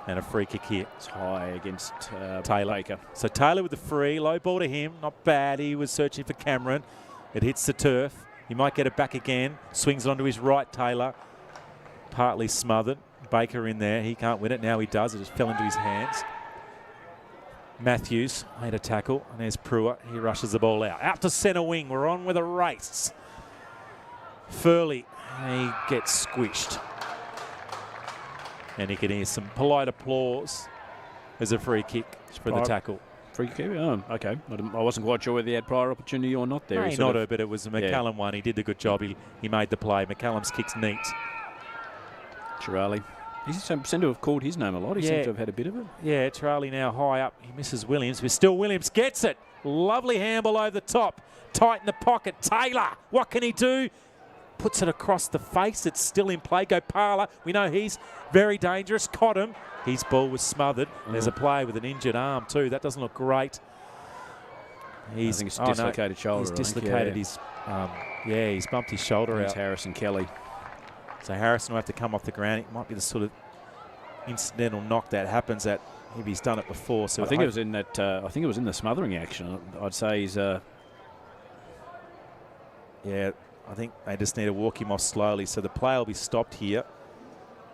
And a free kick here. It's high against Taylor. Baker. So Taylor with the free. Low ball to him. Not bad. He was searching for Cameron. It hits the turf. He might get it back again. Swings it onto his right, Taylor. Partly smothered. Baker in there. He can't win it. Now he does. It just fell into his hands. Matthews made a tackle, and there's Pruitt. He rushes the ball out to centre wing. We're on with a race. Furley, he gets squished, and you can hear some polite applause as a free kick for the tackle. Free kick? Oh, okay. I wasn't quite sure whether he had prior opportunity or not there. No, but it was a McCallum one. He did the good job. He made the play. McCallum's kick's neat. Chirali. He seemed to have called his name a lot. He seemed to have had a bit of it. Yeah, Charlie now high up. He misses Williams, but still Williams gets it. Lovely handball over the top. Tight in the pocket. Taylor, what can he do? Puts it across the face. It's still in play. Go Parla. We know he's very dangerous. Caught him. His ball was smothered. There's a player with an injured arm too. That doesn't look great. I think it's a dislocated shoulder. He's dislocated his... he's bumped his shoulder out. Harris and Kelly. So Harrison will have to come off the ground. It might be the sort of incidental knock that happens if he's done it before. So I think it was in that. I think it was in the smothering action. I'd say he's. Yeah, I think they just need to walk him off slowly. So the play will be stopped here.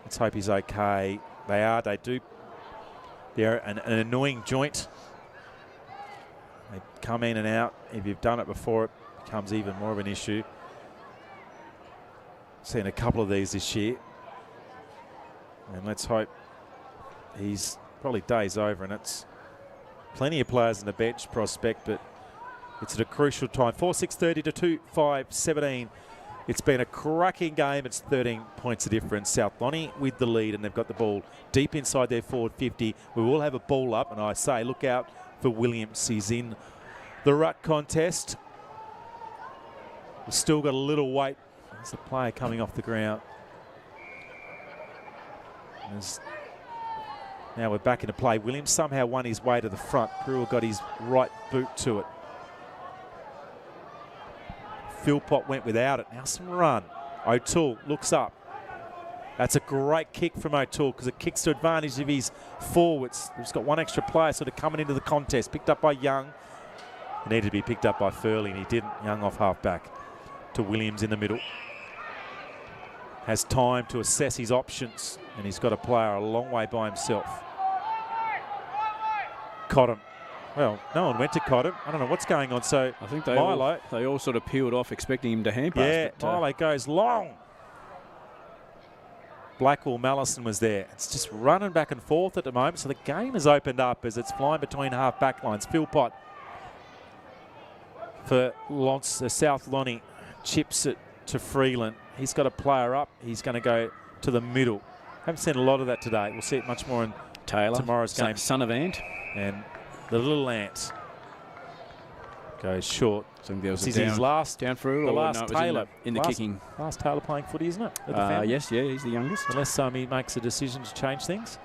Let's hope he's okay. They are. They do. They're an annoying joint. They come in and out. If you've done it before, it becomes even more of an issue. Seen a couple of these this year. And let's hope he's probably days over, and it's plenty of players in the bench prospect, but it's at a crucial time. 4-6-30 to 2-5-17. It's been a cracking game. It's 13 points of difference. South Lonnie with the lead, and they've got the ball deep inside their forward 50. We will have a ball up, and I say look out for Williams. He's in the ruck contest. We've still got a little weight. There's a player coming off the ground. Now we're back into play. Williams somehow won his way to the front. Brewer got his right boot to it. Philpott went without it. Now some run. O'Toole looks up. That's a great kick from O'Toole because it kicks to advantage of his forwards. He's got one extra player sort of coming into the contest. Picked up by Young. It needed to be picked up by Furley, and he didn't. Young off half back to Williams in the middle. Has time to assess his options, and he's got a player a long way by himself. Cottam. Well, no one went to Cottam. I don't know what's going on. So I think they all sort of peeled off expecting him to hand pass. Yeah, Milo goes long. Blackwell Mallison was there. It's just running back and forth at the moment. So the game has opened up as it's flying between half back lines. Philpott for South Lonnie chips it to Freeland. He's got a player up. He's going to go to the middle. Haven't seen a lot of that today. We'll see it much more in Taylor, tomorrow's game. Son of Ant. And the little Ant goes short. So there was his last down through. The last no, Taylor in the kicking. Last Taylor playing footy, isn't it? Yes, yeah, he's the youngest. Unless he makes a decision to change things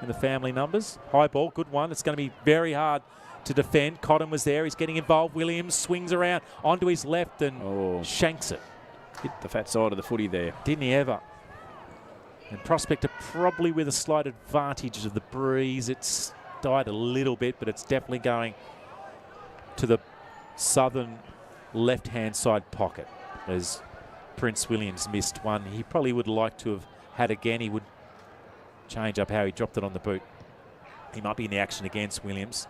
in the family numbers. High ball, good one. It's going to be very hard to defend. Cottam was there. He's getting involved. Williams swings around onto his left and shanks it. Hit the fat side of the footy there. Didn't he ever? And Prospect are probably with a slight advantage of the breeze. It's died a little bit, but it's definitely going to the southern left-hand side pocket as Prince Williams missed one. He probably would like to have had again. He would change up how he dropped it on the boot. He might be in the action against Williams.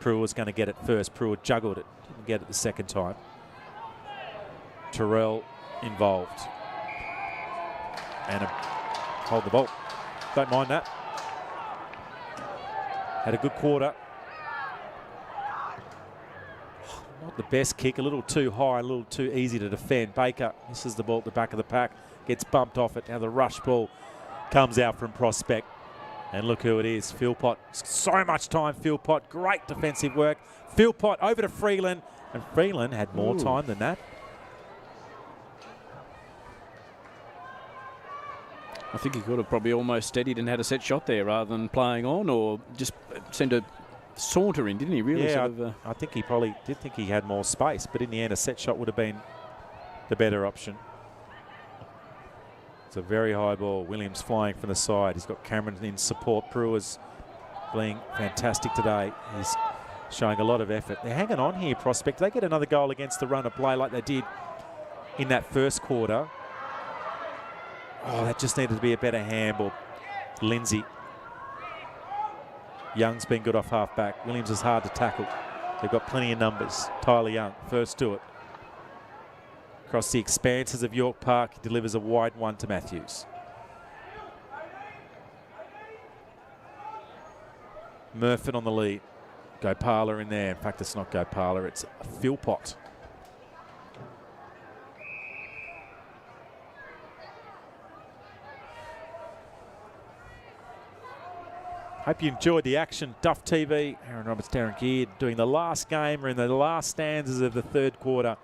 Brewer's going to get it first. Brewer juggled it. Didn't get it the second time. Terrell involved. And hold the ball. Don't mind that. Had a good quarter. Not the best kick. A little too high, a little too easy to defend. Baker misses the ball at the back of the pack. Gets bumped off it. Now the rush ball comes out from Prospect. And look who it is. Philpott. So much time, Philpott. Great defensive work. Philpott over to Freeland. And Freeland had more time than that. I think he could have probably almost steadied and had a set shot there rather than playing on, or just send a saunter in, didn't he? Really? Yeah, I think he probably did think he had more space, but in the end, a set shot would have been the better option. It's a very high ball. Williams flying from the side. He's got Cameron in support. Brewer's being fantastic today. He's showing a lot of effort. They're hanging on here, Prospect. They get another goal against the run of play like they did in that first quarter. Oh, that just needed to be a better handball. Lindsay. Young's been good off half-back. Williams is hard to tackle. They've got plenty of numbers. Tyler Young, first to it. Across the expanses of York Park, he delivers a wide one to Matthews. Murphin on the lead. Gopala in there. In fact, it's not Gopala, it's Philpott. Hope you enjoyed the action. Duff TV, Aaron Roberts, Darren Geard doing the last game. We're in the last stanzas of the third quarter.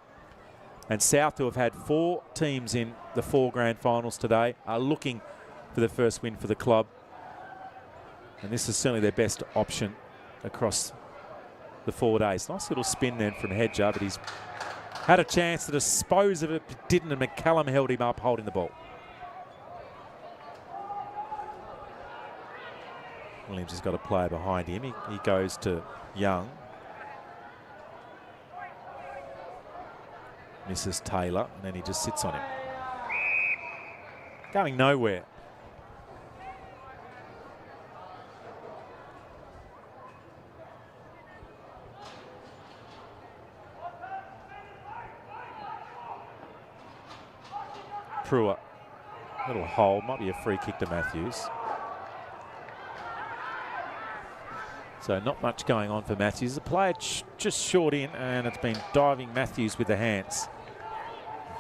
And South, who have had 4 teams in the 4 grand finals today, are looking for the first win for the club. And this is certainly their best option across the 4 days. Nice little spin then from Hedger, but he's had a chance to dispose of it, but didn't, and McCallum held him up holding the ball. Williams has got a player behind him. He goes to Young. Misses Taylor, and then he just sits on him. Going nowhere. Pruitt. Little hole, might be a free kick to Matthews. So not much going on for Matthews. The player just short in, and it's been diving Matthews with the hands.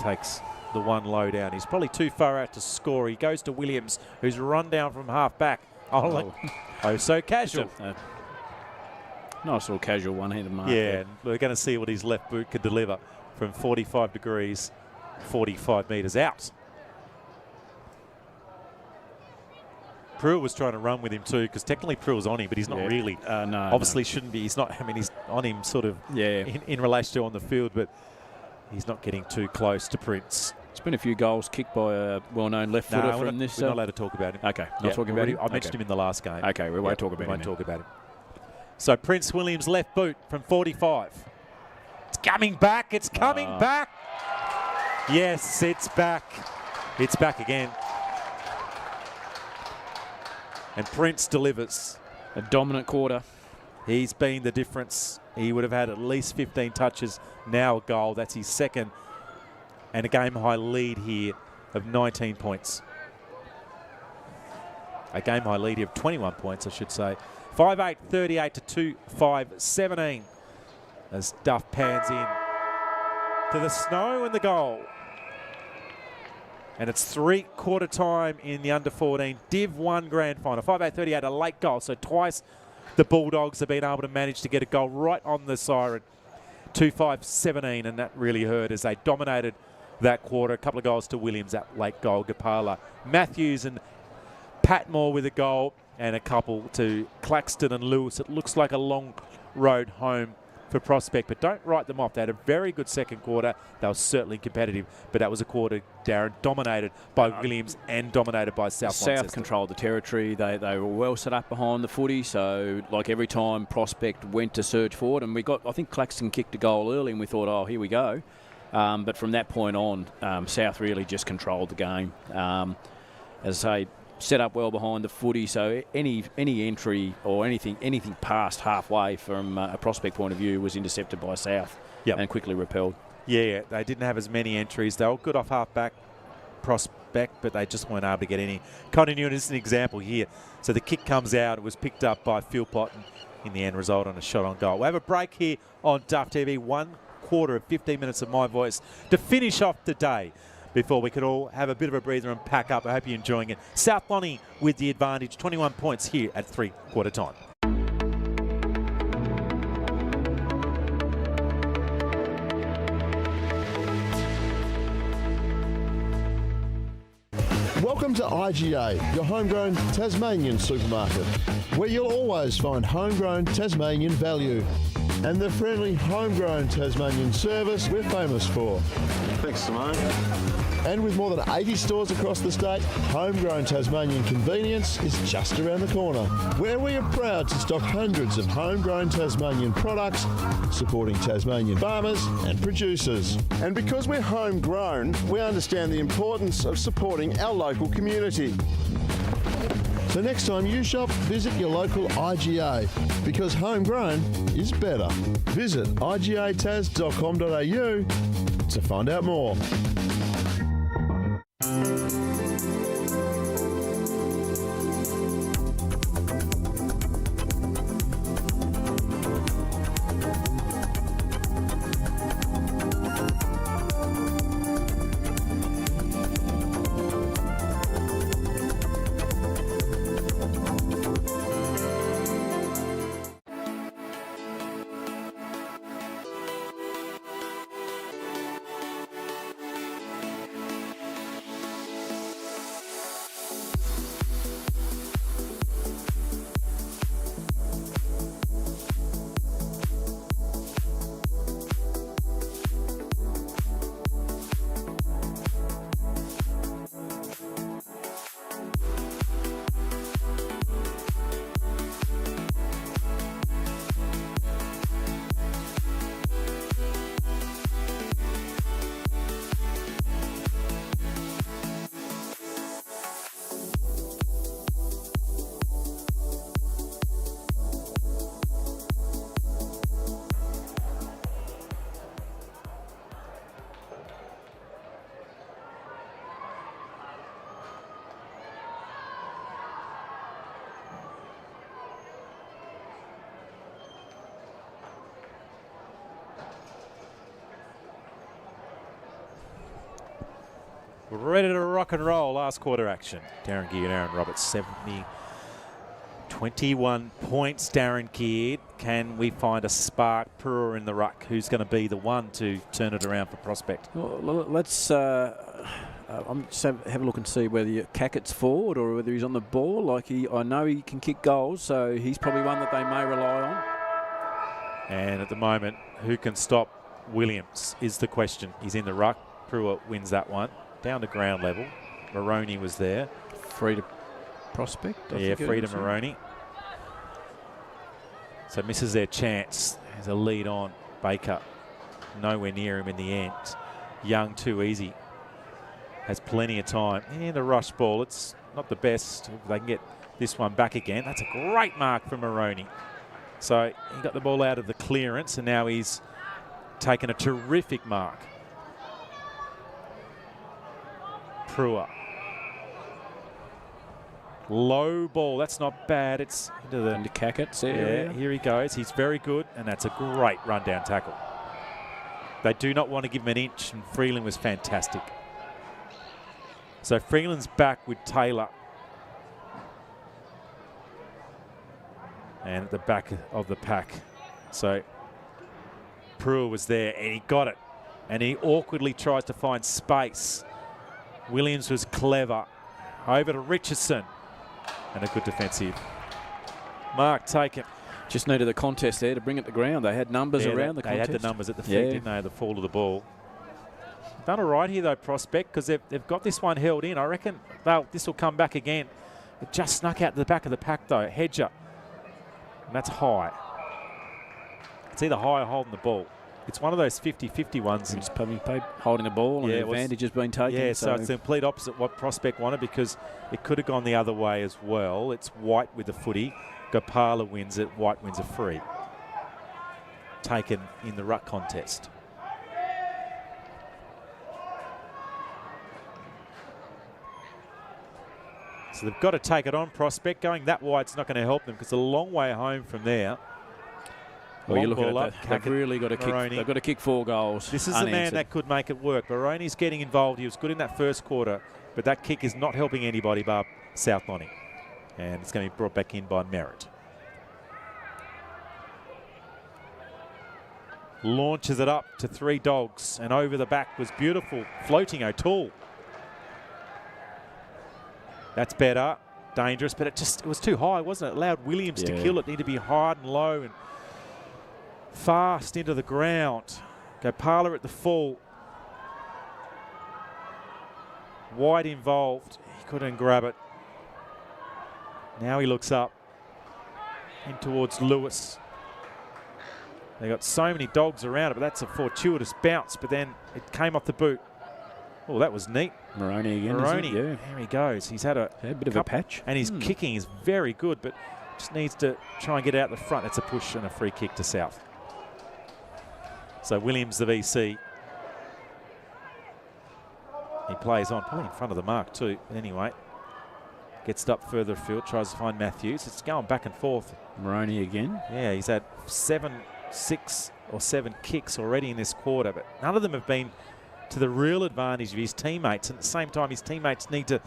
Takes the one low down. He's probably too far out to score. He goes to Williams, who's run down from half back. Oh, so casual. Nice little casual one-handed mark. Yeah, and we're going to see what his left boot could deliver from 45 degrees, 45 metres out. Pruitt was trying to run with him too, because technically Pruitt was on him, but he's not really. No. Obviously shouldn't be. He's not. I mean, he's on him sort of in relation to on the field, but he's not getting too close to Prince. There's been a few goals kicked by a well-known left footer from this. We're not allowed to talk about him. Okay, not talking about him. I mentioned him in the last game. Okay, we won't talk about him. We won't talk about him. So Prince Williams left boot from 45. It's coming back. It's coming back. Yes, it's back. It's back again. And Prince delivers. A dominant quarter. He's been the difference. He would have had at least 15 touches, now a goal. That's his second. And a game-high lead here of 19 points. A game-high lead here of 21 points, I should say. 5-8, 38 to 2-5, 17. As Duff pans in to the snow and the goal. And it's three-quarter time in the under-14 Div 1 grand final. 5-8, 38, a late goal. So twice the Bulldogs have been able to manage to get a goal right on the siren. 2-5, 17, and that really hurt as they dominated that quarter. A couple of goals to Williams, that late goal. Gapala, Matthews and Patmore with a goal, and a couple to Claxton and Lewis. It looks like a long road home for Prospect, but don't write them off. They had a very good second quarter. They were certainly competitive, but that was a quarter, Darren, dominated by Williams and dominated by South Launceston. South controlled the territory. They were well set up behind the footy, so like every time Prospect went to surge forward, and I think Claxton kicked a goal early, and we thought, oh, here we go. But from that point on, South really just controlled the game. As I say, set up well behind the footy, so any entry or anything past halfway from a Prospect point of view was intercepted by South and quickly repelled. Yeah, they didn't have as many entries. They were good off half-back Prospect, but they just weren't able to get any. Continuity is an example here. So the kick comes out. It was picked up by Philpott, and in the end result on a shot on goal. We'll have a break here on Duff TV. 1 quarter of 15 minutes of my voice to finish off the day before we could all have a bit of a breather and pack up. I hope you're enjoying it. South Lonnie with the advantage, 21 points here at three-quarter time. Welcome to IGA, your homegrown Tasmanian supermarket, where you'll always find homegrown Tasmanian value and the friendly homegrown Tasmanian service we're famous for. Thanks, Simone. And with more than 80 stores across the state, homegrown Tasmanian convenience is just around the corner, where we are proud to stock hundreds of homegrown Tasmanian products, supporting Tasmanian farmers and producers. And because we're homegrown, we understand the importance of supporting our local community. So next time you shop, visit your local IGA, because homegrown is better. Visit igatas.com.au to find out more. ready to rock and roll. Last quarter action. Darren Geard and Aaron Roberts, 21 points. Darren Geard. Can we find a spark? Pura in the ruck. Who's going to be the one to turn it around for Prospect? Well, let's just have a look and see whether Cackett's forward or whether he's on the ball. Like I know he can kick goals, so he's probably one that they may rely on. And at the moment, who can stop Williams is the question. He's in the ruck. Pruitt wins that one. Down to ground level. Moroney was there. Free to Prospect. Free to Moroney. So misses their chance. There's a lead on. Baker nowhere near him in the end. Young too easy. Has plenty of time. And a rush ball. It's not the best. If they can get this one back again. That's a great mark from Moroney. So he got the ball out of the clearance and now he's taken a terrific mark. Pruitt. Low ball. That's not bad. It's into Cackett's area. Yeah, here he goes. He's very good and that's a great run-down tackle. They do not want to give him an inch and Freeland was fantastic. So Freeland's back with Taylor. And at the back of the pack. So Pruitt was there and he got it. And he awkwardly tries to find space. Williams was clever. Over to Richardson. And a good defensive mark taken. Just needed the contest there to bring it to ground. They had numbers around the contest. They had the numbers at the feet, didn't they? The fall of the ball. Done all right here, though, Prospect, because they've got this one held in. I reckon this will come back again. It just snuck out to the back of the pack, though. Hedger. And that's high. It's either high or holding the ball. It's one of those 50-50 ones. It's probably holding the ball and the advantage has been taken. Yeah, so it's the complete opposite what Prospect wanted because it could have gone the other way as well. It's White with the footy. Gopala wins it. White wins a free. Taken in the ruck contest. So they've got to take it on, Prospect. Going that wide's not going to help them because it's a long way home from there. Well, you look at that. They've really got to kick. They've got to kick 4 goals. This is the man that could make it work. Moroney's getting involved. He was good in that first quarter, but that kick is not helping anybody but South Lonnie. And it's going to be brought back in by Merritt. Launches it up to 3 dogs, and over the back was beautiful. Floating O'Toole. That's better. Dangerous, but it was too high, wasn't it? Allowed Williams to kill it. Need to be hard and low and fast into the ground. Gopala at the full. White involved. He couldn't grab it. Now he looks up in towards Lewis. They got so many dogs around it, but that's a fortuitous bounce. But then it came off the boot. Oh, that was neat. Moroney again. Moroney, there he goes. He's had a bit of a patch. And his kicking is very good, but just needs to try and get out the front. It's a push and a free kick to South. So Williams, the VC. He plays on, probably in front of the mark too. But anyway, gets it up further afield, tries to find Matthews. It's going back and forth. Moroney again. Yeah, he's had 6 or 7 kicks already in this quarter, but none of them have been to the real advantage of his teammates. And at the same time, his teammates need to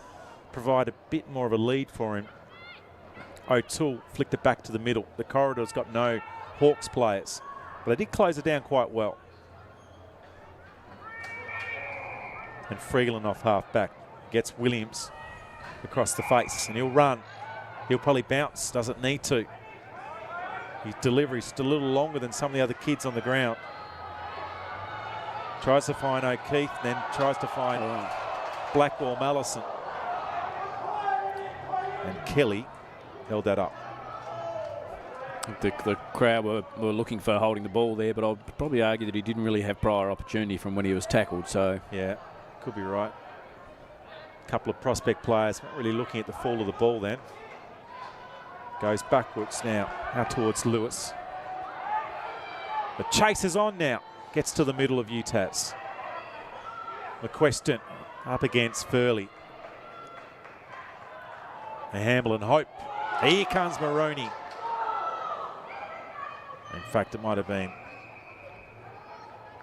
provide a bit more of a lead for him. O'Toole flicked it back to the middle. The corridor's got no Hawks players, but they did close it down quite well. And Freeland off half back gets Williams across the face, and he'll run. He'll probably bounce, doesn't need to. His delivery's just a little longer than some of the other kids on the ground. Tries to find O'Keefe, then tries to find Blackwell Mallison. And Kelly held that up. The crowd were looking for holding the ball there, but I'd probably argue that he didn't really have prior opportunity from when he was tackled. So yeah, could be right. A couple of Prospect players not really looking at the fall of the ball then. Goes backwards now out towards Lewis. The chase is on now. Gets to the middle of UTAS. McQuestion up against Furley. And Hamblin Hope. Here comes Moroney. In fact, it might have been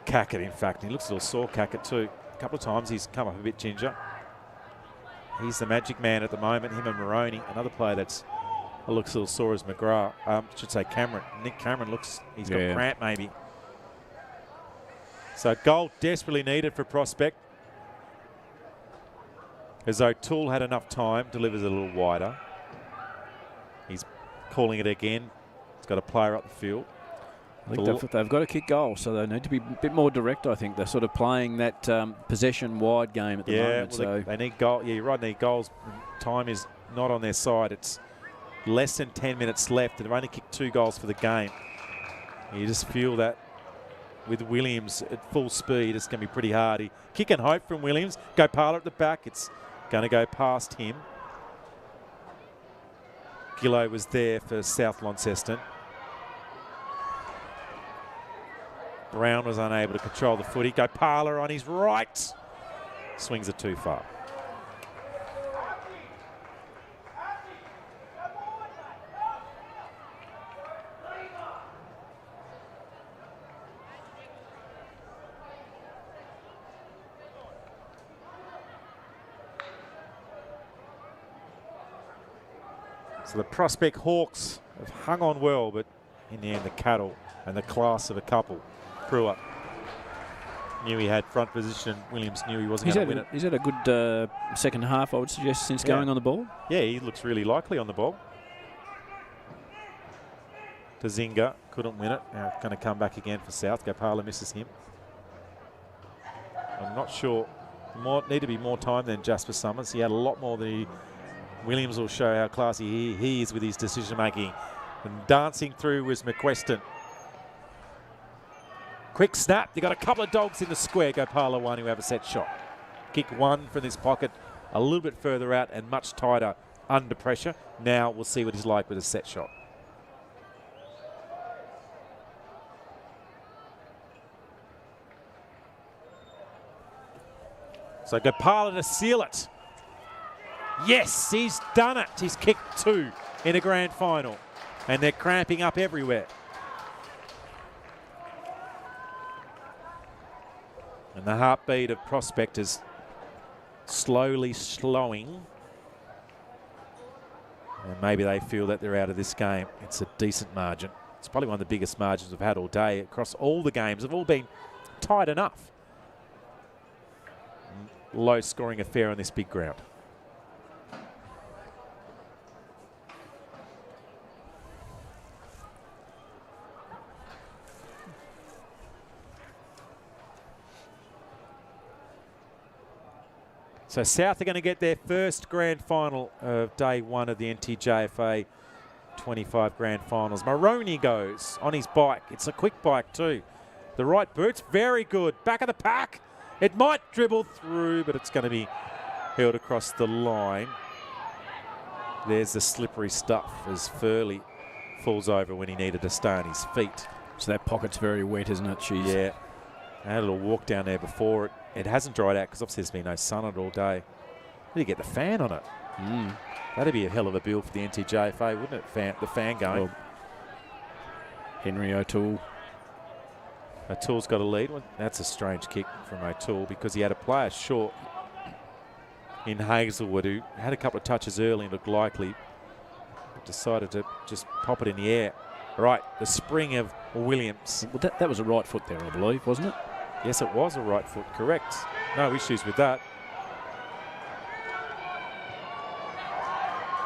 Cackett, in fact. He looks a little sore, Cackett, too. A couple of times he's come up a bit ginger. He's the magic man at the moment, him and Maroney. Another player that's looks a little sore as McGrath. Should say Cameron. Nick Cameron looks, he's got cramp maybe. So goal desperately needed for Prospect. As O'Toole had enough time, delivers a little wider. He's calling it again. He's got a player up the field. I think they've got to kick goals, so they need to be a bit more direct, I think. They're sort of playing that possession-wide game at the moment. Well, so they need goal. Yeah, you're right, they need goals. Time is not on their side. It's less than 10 minutes left, and they've only kicked 2 goals for the game. You just feel that with Williams at full speed, it's going to be pretty hard. Kick and hope from Williams. Go Parler at the back. It's going to go past him. Gillow was there for South Launceston. Brown was unable to control the footy. Go Parler on his right. Swings it too far. So the Prospect Hawks have hung on well, but in the end the Cattle and the class of a couple. Brewer knew he had front position. Williams knew he wasn't going to win it. He's had a good second half, I would suggest, since going on the ball. Yeah, he looks really likely on the ball. Tazinga couldn't win it. Now going to come back again for South. Gopala misses him. I'm not sure. Need to be more time than Jasper Summers. He had a lot more than he. Williams will show how classy he is with his decision making. And dancing through was McQuestion. Quick snap. They've got a couple of dogs in the square. Gopala one who have a set shot. Kick one from this pocket a little bit further out and much tighter under pressure. Now we'll see what he's like with a set shot. So Gopala to seal it. Yes, he's done it. He's kicked 2 in a grand final. And they're cramping up everywhere. And the heartbeat of Prospect is slowly slowing. And maybe they feel that they're out of this game. It's a decent margin. It's probably one of the biggest margins we've had all day. Across all the games have all been tight enough. Low scoring affair on this big ground. So South are going to get their first grand final of day 1 of the NTJFA 25 grand finals. Maroney goes on his bike. It's a quick bike too. The right boot's very good. Back of the pack. It might dribble through, but it's going to be held across the line. There's the slippery stuff as Furley falls over when he needed to stay on his feet. So that pocket's very wet, isn't it? Jeez. Yeah. I had a little walk down there before. It hasn't dried out because obviously there's been no sun on it all day. Need to get the fan on it. That'd be a hell of a bill for the NTJFA, wouldn't it? The fan going. Well, Henry O'Toole. O'Toole's got a lead. That's a strange kick from O'Toole because he had a player short in Hazelwood who had a couple of touches early and looked likely, but decided to just pop it in the air. Right, the spring of Williams. Well, that was a right foot there, I believe, wasn't it? Yes, it was a right foot, correct. No issues with that.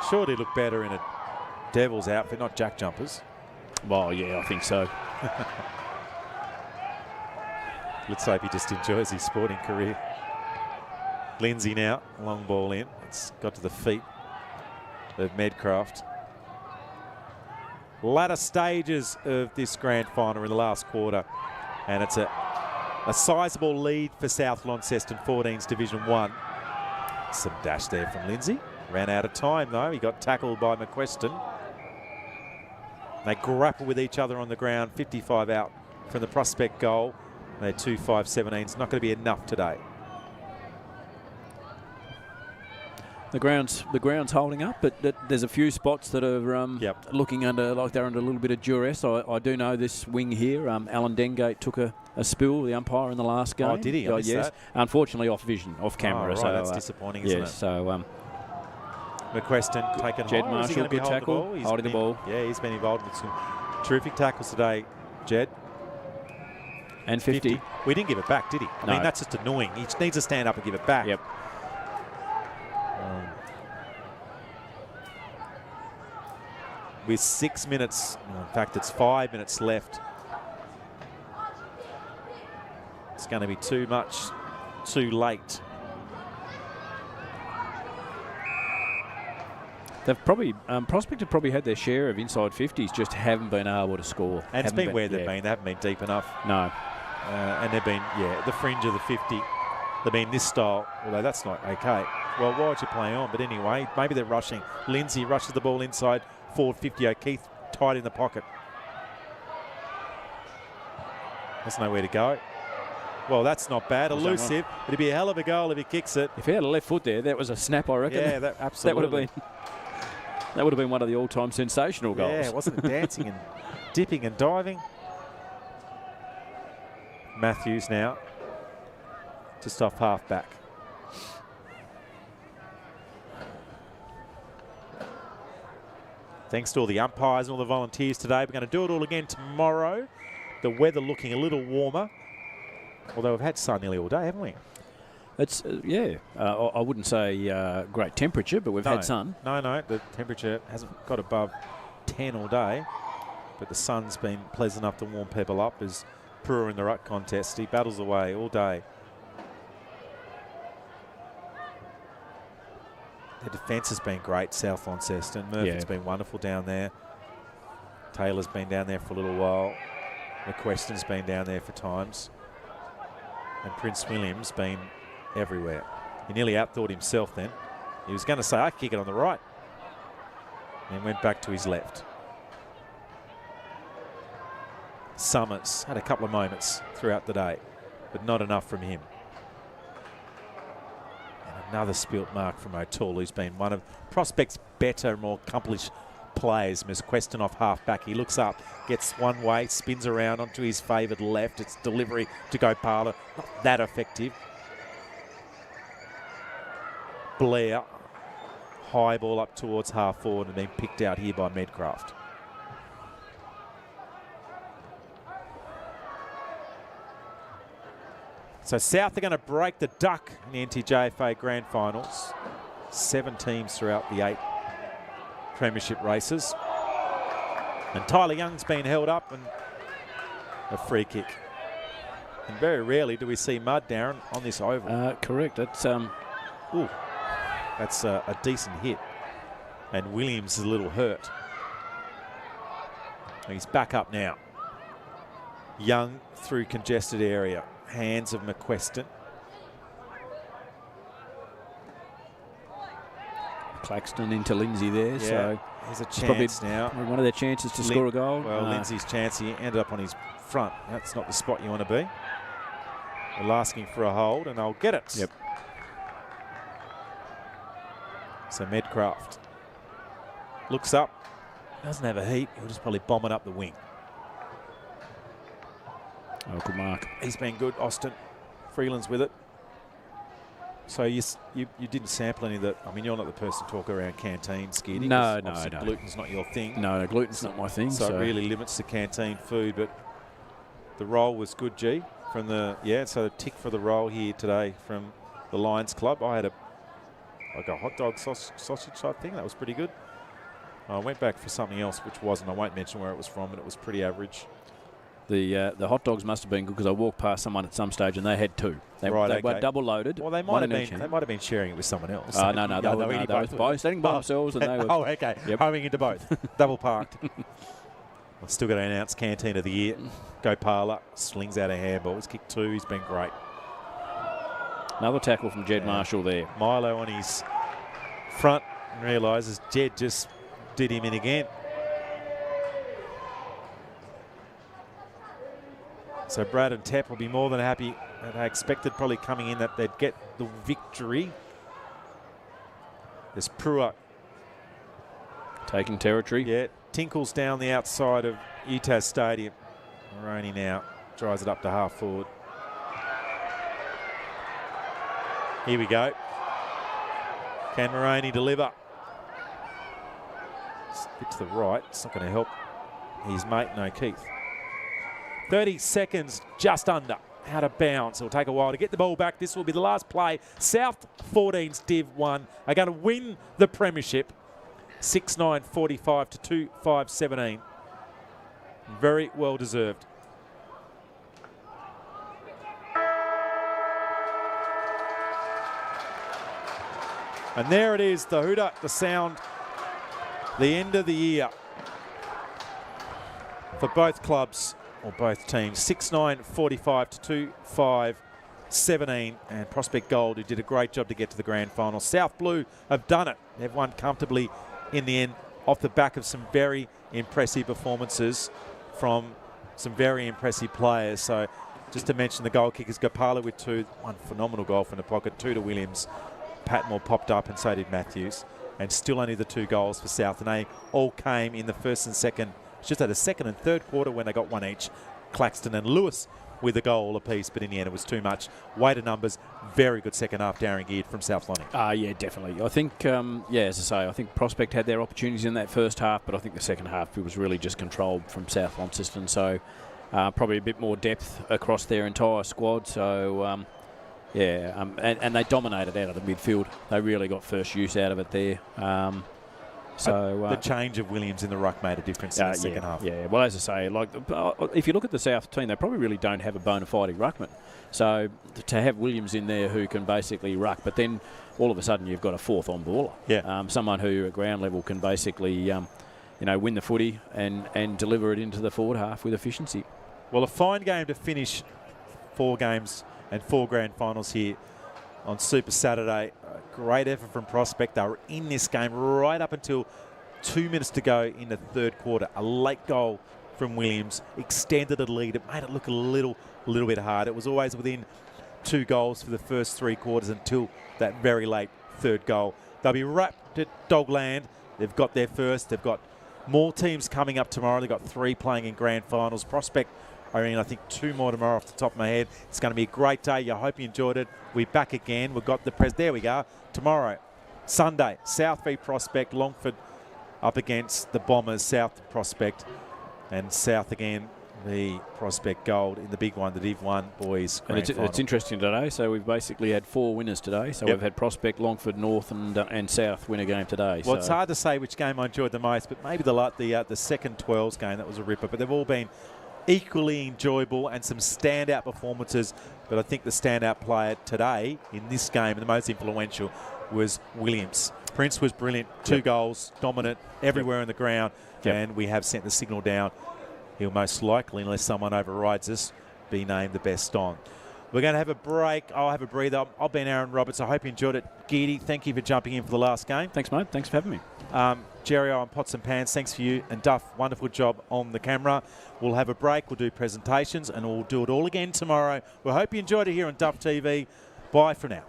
Sure, he looked better in a Devils outfit, not Jack Jumpers. Well, yeah, I think so. Let's hope he just enjoys his sporting career. Lindsay now, long ball in. It's got to the feet of Medcraft. Latter stages of this grand final in the last quarter, and it's a sizable lead for South Launceston 14's Division 1. Some dash there from Lindsay. Ran out of time though. He got tackled by McQuestion. They grapple with each other on the ground. 55 out from the Prospect goal. They're 2-5-17's not going to be enough today. The ground's holding up, but there's a few spots that are looking like they're under a little bit of duress. I do know this wing here. Alan Dengate took a spill, the umpire, in the last game. Oh, did he? I missed yes. That. Unfortunately, off vision, off camera. Oh, right. So that's disappointing, isn't it? So McQuestion taken Jed high. Marshall, good tackle, holding the ball. Yeah, he's been involved with some terrific tackles today, Jed. And 50. We didn't give it back, did he? I mean, that's just annoying. He needs to stand up and give it back. Yep. With 6 minutes, in fact, it's 5 minutes left. It's going to be too much, too late. They've probably, Prospect have probably had their share of inside 50s, just haven't been able to score. And it's been where they've been. They haven't been deep enough. No. And they've been, the fringe of the 50. They've been this style, although that's not okay. Well, why would you play on? But anyway, maybe they're rushing. Lindsay rushes the ball inside, forward 50. O'Keefe tight in the pocket. There's nowhere to go. Well, that's not bad. Elusive. It'd be a hell of a goal if he kicks it. If he had a left foot there, that was a snap, I reckon. Yeah, that absolutely. That would have been one of the all-time sensational goals. Yeah, wasn't it dancing and dipping and diving? Matthews now, just off half-back. Thanks to all the umpires and all the volunteers today. We're going to do it all again tomorrow. The weather looking a little warmer, although we've had sun nearly all day, haven't we? It's, I wouldn't say great temperature, but we've had sun. No, the temperature hasn't got above 10 all day, but the sun's been pleasant enough to warm people up. As Brewer in the ruck contest, he battles away all day. Their defence has been great, South Launceston. Murphy's been wonderful down there. Taylor's been down there for a little while. McQuestion's been down there for times. And Prince William's been everywhere. He nearly outthought himself then. He was going to say, I kick it on the right. And went back to his left. Summers had a couple of moments throughout the day, but not enough from him. And another spilt mark from O'Toole, who's been one of Prospect's better, more accomplished players. McQuestion off half-back. He looks up, gets one way, spins around onto his favoured left. It's delivery to Gopala. Not that effective. Blair, high ball up towards half forward and then picked out here by Medcraft. So South are going to break the duck in the NTJFA Grand Finals. 7 teams throughout the 8 premiership races. And Tyler Young's been held up and a free kick. And very rarely do we see mud, Darren, on this oval. Correct. That's that's a decent hit. And Williams is a little hurt. He's back up now. Young through congested area. Hands of McQuestion. Claxton into Lindsay there, so there's a chance now. One of their chances to score a goal. Well, Lindsay's chance, he ended up on his front. That's not the spot you want to be. They're asking for a hold, and they'll get it. Yep. So Medcraft looks up, doesn't have a heat. He'll just probably bomb it up the wing. Oh, good mark. He's been good, Austin. Freeland's with it. So you didn't sample any of that. I mean, you're not the person to talk around canteen, Skiddy. No. Gluten's not your thing. No, gluten's not my thing. So it really limits the canteen food. But the roll was good, G. From the so a tick for the roll here today from the Lions Club. I had a hot dog sausage type thing. That was pretty good. I went back for something else, which wasn't. I won't mention where it was from, and it was pretty average. The hot dogs must have been good because I walked past someone at some stage and they had 2. They were double loaded. Well, they might have been sharing it with someone else. No, they were standing by themselves and they were. Oh, okay. Homing into both. Double parked. I've still got to announce Canteen of the Year. Gopala slings out a handball. He's kicked 2. He's been great. Another tackle from Jed Marshall there. Milo on his front and realises Jed just did him in again. So Brad and Tepp will be more than happy. And I expected probably coming in that they'd get the victory. There's Pruitt taking territory. Yeah, tinkles down the outside of UTAS Stadium. Maroney now drives it up to half forward. Here we go. Can Maroney deliver? It's a bit to the right. It's not going to help his mate, no Keith. 30 seconds just under. Out of bounds. It'll take a while to get the ball back. This will be the last play. South 14's Div 1 are going to win the premiership. 6-9-45 to 2-5-17. Very well deserved. And there it is, the hooter, the sound, the end of the year for both clubs, or both teams. 6-9-45 to 2-5-17. And Prospect Gold, who did a great job to get to the grand final. South Blue have done it. They've won comfortably in the end off the back of some very impressive performances from some very impressive players. So just to mention the goal kickers, Gopala with 2, one phenomenal goal from the pocket, 2 to Williams. Patmore popped up and so did Matthews. And still only the 2 goals for South. And they all came in the first and second, just at the second and third quarter when they got 1 each. Claxton and Lewis with a goal apiece, but in the end it was too much. Weighted numbers, very good second half, Darren Geared from South Lonnie. Yeah, definitely. I think, yeah, as I say, I think Prospect had their opportunities in that first half, but I think the second half it was really just controlled from South Launceston. So probably a bit more depth across their entire squad. So, and they dominated out of the midfield. They really got first use out of it there. The change of Williams in the ruck made a difference in the second half. Yeah, well, as I say, like if you look at the South team, they probably really don't have a bona fide ruckman. So to have Williams in there who can basically ruck, but then all of a sudden you've got a fourth on baller. Yeah. Someone who at ground level can basically, win the footy and deliver it into the forward half with efficiency. Well, a fine game to finish 4 games and 4 grand finals here on Super Saturday. Great effort from Prospect. They were in this game right up until 2 minutes to go in the third quarter. A late goal from Williams extended the lead. It made it look a little bit hard. It was always within 2 goals for the first 3 quarters until that very late third goal. They'll be wrapped at Dogland. They've got their first. They've got more teams coming up tomorrow. They've got 3 playing in grand finals. Prospect are in, I think, 2 more tomorrow off the top of my head. It's going to be a great day. I hope you enjoyed it. We're back again. We've got the there we go. Tomorrow, Sunday, South v Prospect, Longford up against the Bombers, South Prospect, and South again, the Prospect Gold in the big one, the Div 1 boys grand final. It's interesting today. So we've basically had 4 winners today. So we've had Prospect, Longford, North, and South win a game today. Well, it's hard to say which game I enjoyed the most, but maybe the second 12s game, that was a ripper. But they've all been equally enjoyable and some standout performances. But I think the standout player today in this game, and the most influential, was Williams. Prince was brilliant, 2 goals, dominant everywhere in the ground, and we have sent the signal down. He'll most likely, unless someone overrides us, be named the best on. We're going to have a break. I'll have a breather. I've been Aaron Roberts. I hope you enjoyed it. Geardy, thank you for jumping in for the last game. Thanks, mate. Thanks for having me. Jerry on Pots and Pans, thanks for you. And Duff, wonderful job on the camera. We'll have a break. We'll do presentations, and we'll do it all again tomorrow. We hope you enjoyed it here on Duff TV. Bye for now.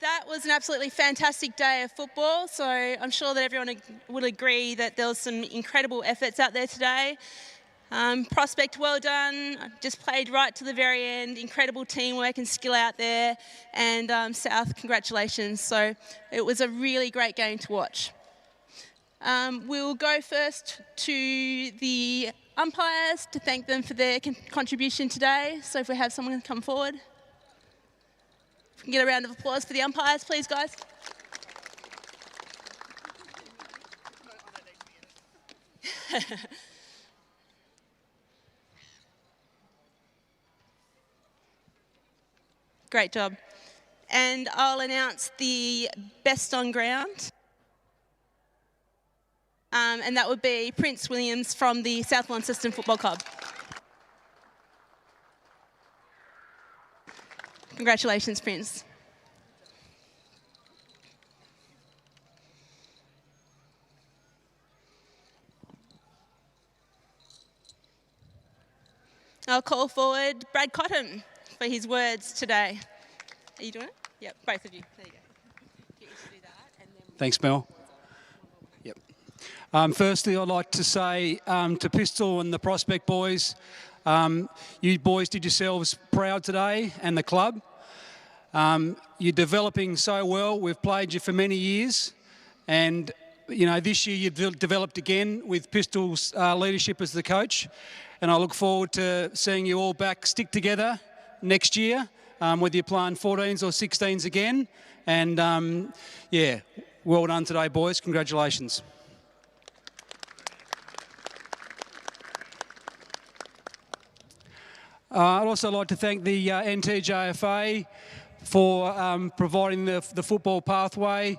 That was an absolutely fantastic day of football, so I'm sure that everyone would agree that there was some incredible efforts out there today. Prospect, well done. Just played right to the very end. Incredible teamwork and skill out there. And South, congratulations. So it was a really great game to watch. We'll go first to the umpires to thank them for their contribution today. So if we have someone come forward. If we can get a round of applause for the umpires, please, guys. Great job. And I'll announce the best on ground. And that would be Prince Williams from the South Launceston Football Club. Congratulations, Prince. I'll call forward Brad Cotton for his words today. Are you doing it? Yep, both of you. There you go. Get you to do that. And then thanks, Mel. Yep. Firstly, I'd like to say to Pistol and the Prospect boys, you boys did yourselves proud today, and the club. You're developing so well. We've played you for many years, and you know this year you've developed again with Pistol's leadership as the coach. And I look forward to seeing you all back stick together next year, whether you're playing 14s or 16s again. And yeah, well done today, boys. Congratulations. I'd also like to thank the NTJFA for providing the football pathway.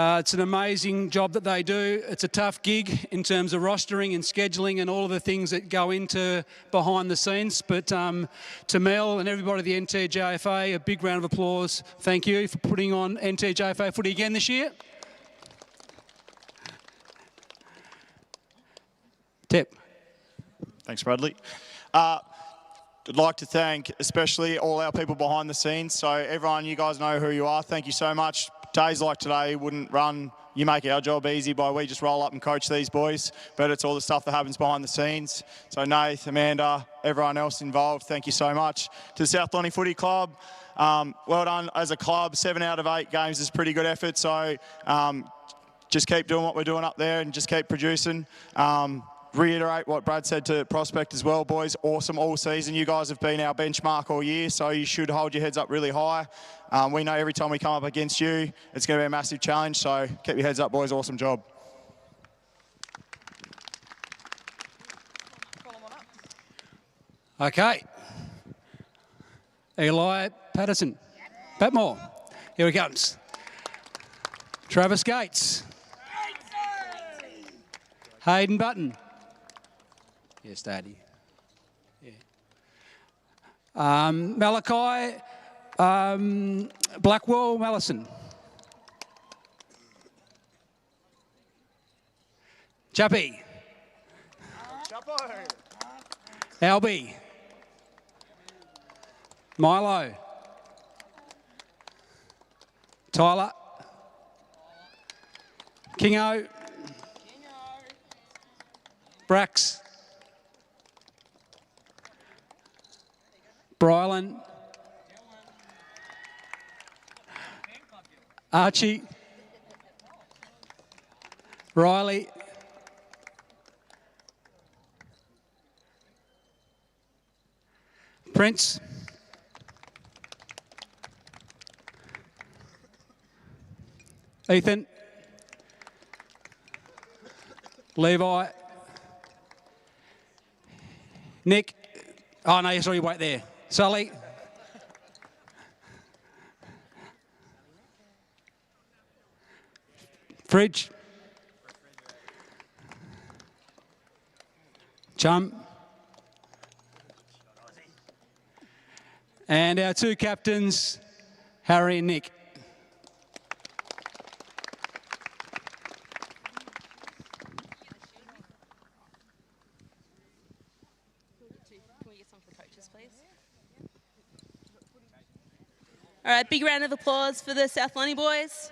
It's an amazing job that they do. It's a tough gig in terms of rostering and scheduling and all of the things that go into behind the scenes. But to Mel and everybody at the NTJFA, a big round of applause. Thank you for putting on NTJFA footy again this year. Tip. Thanks, Bradley. I'd like to thank especially all our people behind the scenes. So everyone, you guys know who you are. Thank you so much. Days like today wouldn't run. You make our job easy by we just roll up and coach these boys, but it's all the stuff that happens behind the scenes. So Nath, Amanda, everyone else involved, thank you so much. To the South Lonnie Footy Club, well done as a club. 7 out of 8 games is pretty good effort. So just keep doing what we're doing up there and just keep producing. Reiterate what Brad said to Prospect as well, boys. Awesome all season. You guys have been our benchmark all year, so you should hold your heads up really high. We know every time we come up against you, it's going to be a massive challenge, so keep your heads up, boys. Awesome job. Okay. Eli Patterson. Patmore. Here he comes. Travis Gates. Hayden Button. Yes, Daddy. Yeah. Malachi Blackwell Mallison. Chappie. Albie. Milo. Tyler. Kingo. Brax. Brylan. Archie. Riley. Prince. Ethan. Levi. Nick. Oh, no, sorry, wait there. Sully. Fridge. Chum. And our 2 captains, Harry and Nick. All right, big round of applause for the South Lonnie boys.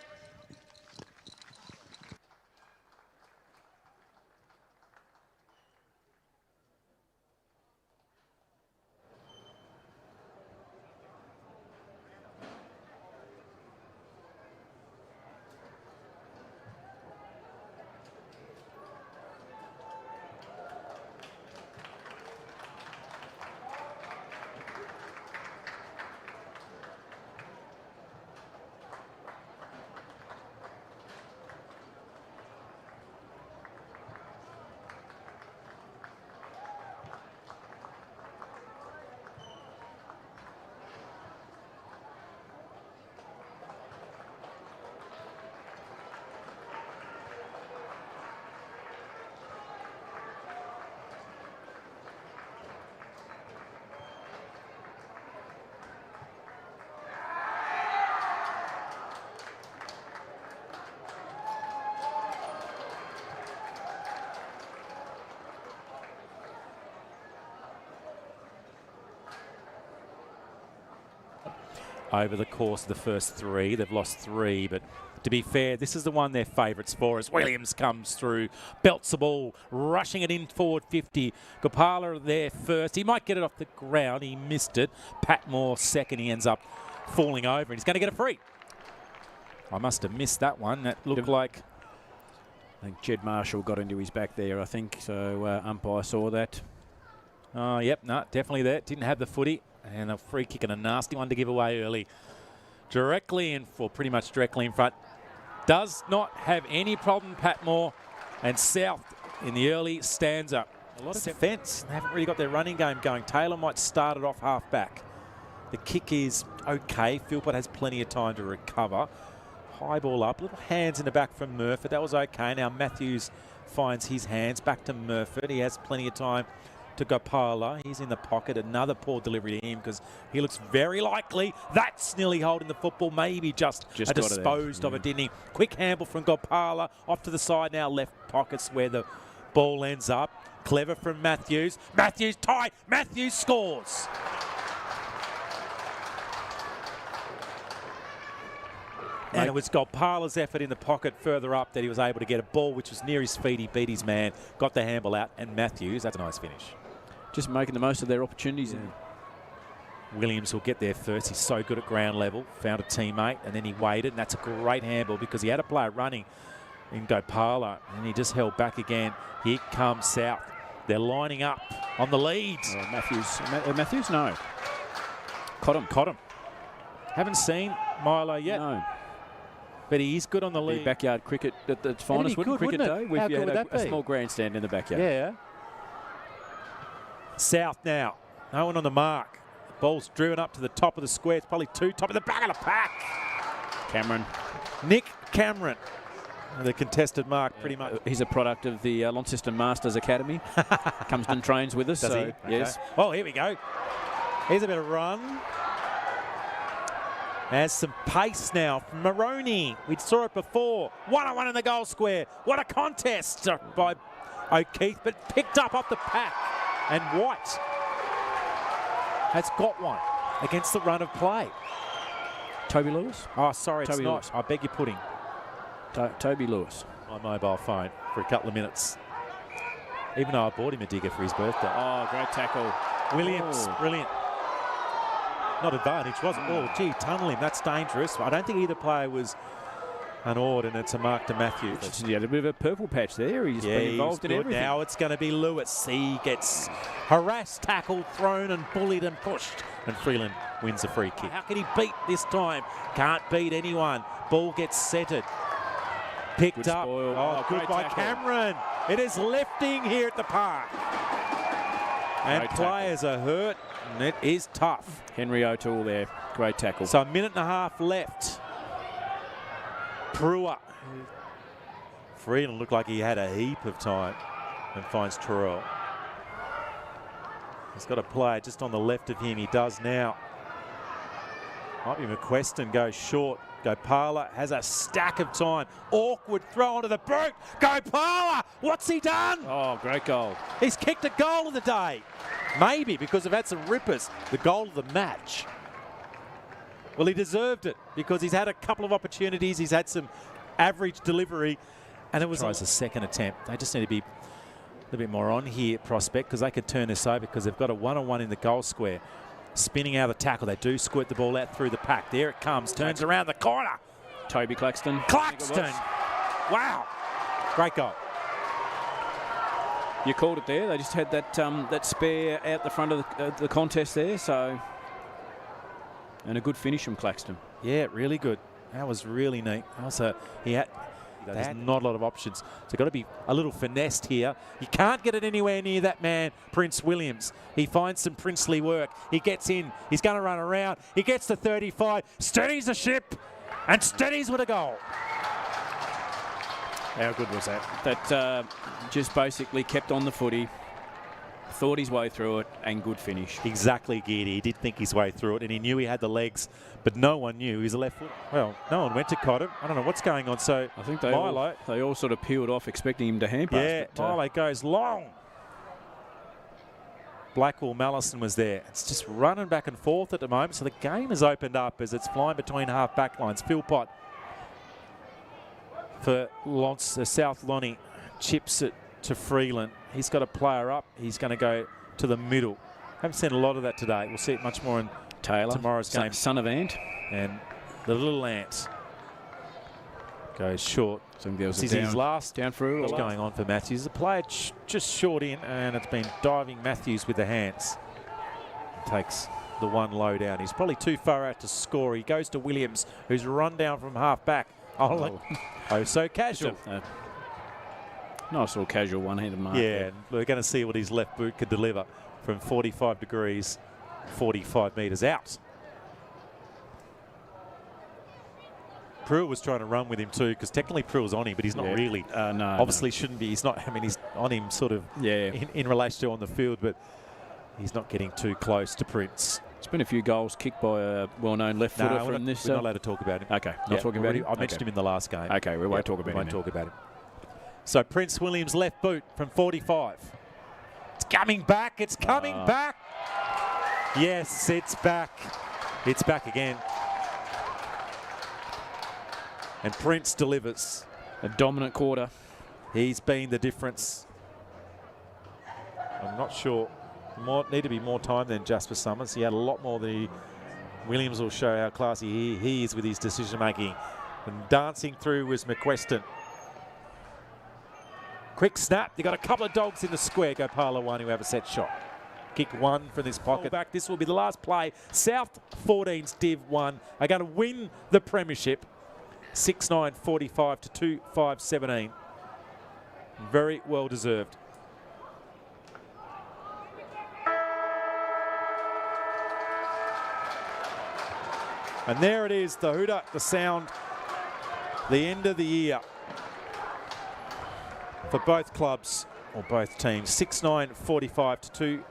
over the course of the first 3. They've lost 3, but to be fair, this is the one they're favourites for as Williams comes through, belts the ball, rushing it in forward 50. Gopala there first. He might get it off the ground. He missed it. Patmore second. He ends up falling over, and he's going to get a free. I must have missed that one. That looked like... I think Jed Marshall got into his back there, I think. So umpire saw that. Oh, yep, no, definitely there. Didn't have the footy. And a free kick and a nasty one to give away early. Directly in, or pretty much directly in front. Does not have any problem, Patmore. And South in the early stanza. A lot of defence. They haven't really got their running game going. Taylor might start it off half back. The kick is okay. Philpott has plenty of time to recover. High ball up. Little hands in the back from Murphy. That was okay. Now Matthews finds his hands. Back to Murphy. He has plenty of time to Gopala. He's in the pocket. Another poor delivery to him because he looks very likely. That's nearly holding the football. Maybe just disposed of it, didn't he? Quick handle from Gopala. Off to the side now. Left pockets where the ball ends up. Clever from Matthews. Matthews tie. Matthews scores. And it was Gopala's effort in the pocket further up that he was able to get a ball which was near his feet. He beat his man, got the handball out, and Matthews, that's a nice finish. Just making the most of their opportunities. Yeah. Williams will get there first. He's so good at ground level. Found a teammate, and then he waited, and that's a great handball because he had a player running in Gopala, and he just held back again. Here comes South. They're lining up on the lead. Oh, Matthews? No. Caught him. Haven't seen Milo yet. No. But he is good on the lead. Backyard cricket at its finest, wouldn't cricket day? How good would that be? A small grandstand in the backyard. Yeah. South now. No one on the mark. Ball's driven up to the top of the square. It's probably top of the back of the pack. Cameron. Nick Cameron. The contested mark, pretty much. He's a product of the Launceston Masters Academy. Comes and trains with us. Does he? Yes. Okay. Oh, here we go. Here's a bit of run. Has some pace now from Maroney. We saw it before. 1-on-1 in the goal square. What a contest by O'Keefe, but picked up off the pack. And White has got one against the run of play. Toby Lewis? Oh, sorry, Toby it's not. Lewis. I beg your pudding. Toby Lewis. My mobile phone for a couple of minutes. Even though I bought him a digger for his birthday. Oh, great tackle. Williams, brilliant. Not advantage, was it? Oh, gee, tunnel him. That's dangerous. I don't think either player was unawed, and it's a mark to Matthews. He had a bit of a purple patch there. He's been involved in everything. Now it's going to be Lewis. He gets harassed, tackled, thrown, and bullied and pushed. And Freeland wins the free kick. How can he beat this time? Can't beat anyone. Ball gets centred. Picked good up. Spoil. Oh, good by Cameron. It is lifting here at the park. And players are hurt, and it is tough. Henry O'Toole there. Great tackle. So a minute and a half left. Brewer. Freeland looked like he had a heap of time and finds Terrell. He's got a player just on the left of him. He does now. Might be McQueston goes short. Gopala has a stack of time. Awkward throw onto the boot. Gopala, what's he done? Oh, great goal. He's kicked a goal of the day. Maybe because they've had some rippers. The goal of the match. Well, he deserved it because he's had a couple of opportunities. He's had some average delivery. And it was a second attempt. They just need to be a little bit more on here, Prospect, because they could turn this over because they've got a 1-on-1 in the goal square. Spinning out of the tackle. They do squirt the ball out through the pack. There it comes. Turns around the corner. Toby Claxton. Claxton. Wow. Great goal. You called it there. They just had that that spare out the front of the contest there. So, and a good finish from Claxton. Yeah, really good. That was really neat. Also, there's not a lot of options. So got to be a little finessed here. You can't get it anywhere near that man, Prince Williams. He finds some princely work. He gets in. He's going to run around. He gets to 35. Steadies the ship and steadies with a goal. How good was that? That just basically kept on the footy, thought his way through it, and good finish. Exactly, Geedy. He did think his way through it, and he knew he had the legs, but no one knew he was a left foot. Well, no one went to cot him. I don't know what's going on. So I think they all sort of peeled off, expecting him to hand pass. Yeah, Milo goes long. Blackwell Mallison was there. It's just running back and forth at the moment, so the game has opened up as it's flying between half back lines. Philpott for South Lonnie chips it to Freeland. He's got a player up. He's going to go to the middle. Haven't seen a lot of that today. We'll see it much more in Taylor, tomorrow's game. Son of Ant. And the little Ant goes short. So this is his last down through. What's going on for Matthews? The player just short in, and it's been diving Matthews with the hands. Takes the one low down. He's probably too far out to score. He goes to Williams, who's run down from half back. Oh, so casual. Nice little casual one-handed mark. Yeah, and we're going to see what his left boot could deliver from 45 degrees, 45 metres out. Pruitt was trying to run with him too, because technically Pruitt's on him, but he's not really. No. Obviously shouldn't be. He's not. I mean, he's on him sort of in relation to on the field, but he's not getting too close to Prince. There's been a few goals kicked by a well-known left footer from this. We're not allowed to talk about him. Okay, not talking about him. I mentioned him in the last game. Okay, we won't talk about him. We won't talk about him. So Prince Williams left boot from 45. It's coming back. It's coming back. Yes, it's back. It's back again. And Prince delivers. A dominant quarter. He's been the difference. I'm not sure. Need to be more time than Jasper Summers. He had a lot more than he. Williams will show how classy he is with his decision making. And dancing through was McQuestion. Quick snap. You got a couple of dogs in the square. Gopala one who have a set shot. Kick one from this pocket back. This will be the last play. South 14's Div 1 are going to win the premiership. 6-9-45 to 2-5-17. Very well deserved. And there it is, the hooter, the sound, the end of the year for both clubs, or both teams. 6-9-45 to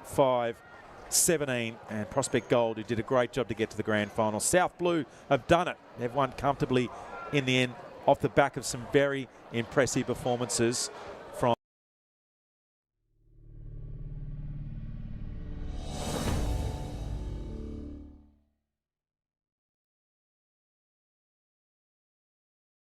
2-5-17. And Prospect Gold, who did a great job to get to the grand final. South Blue have done it. They've won comfortably in the end off the back of some very impressive performances.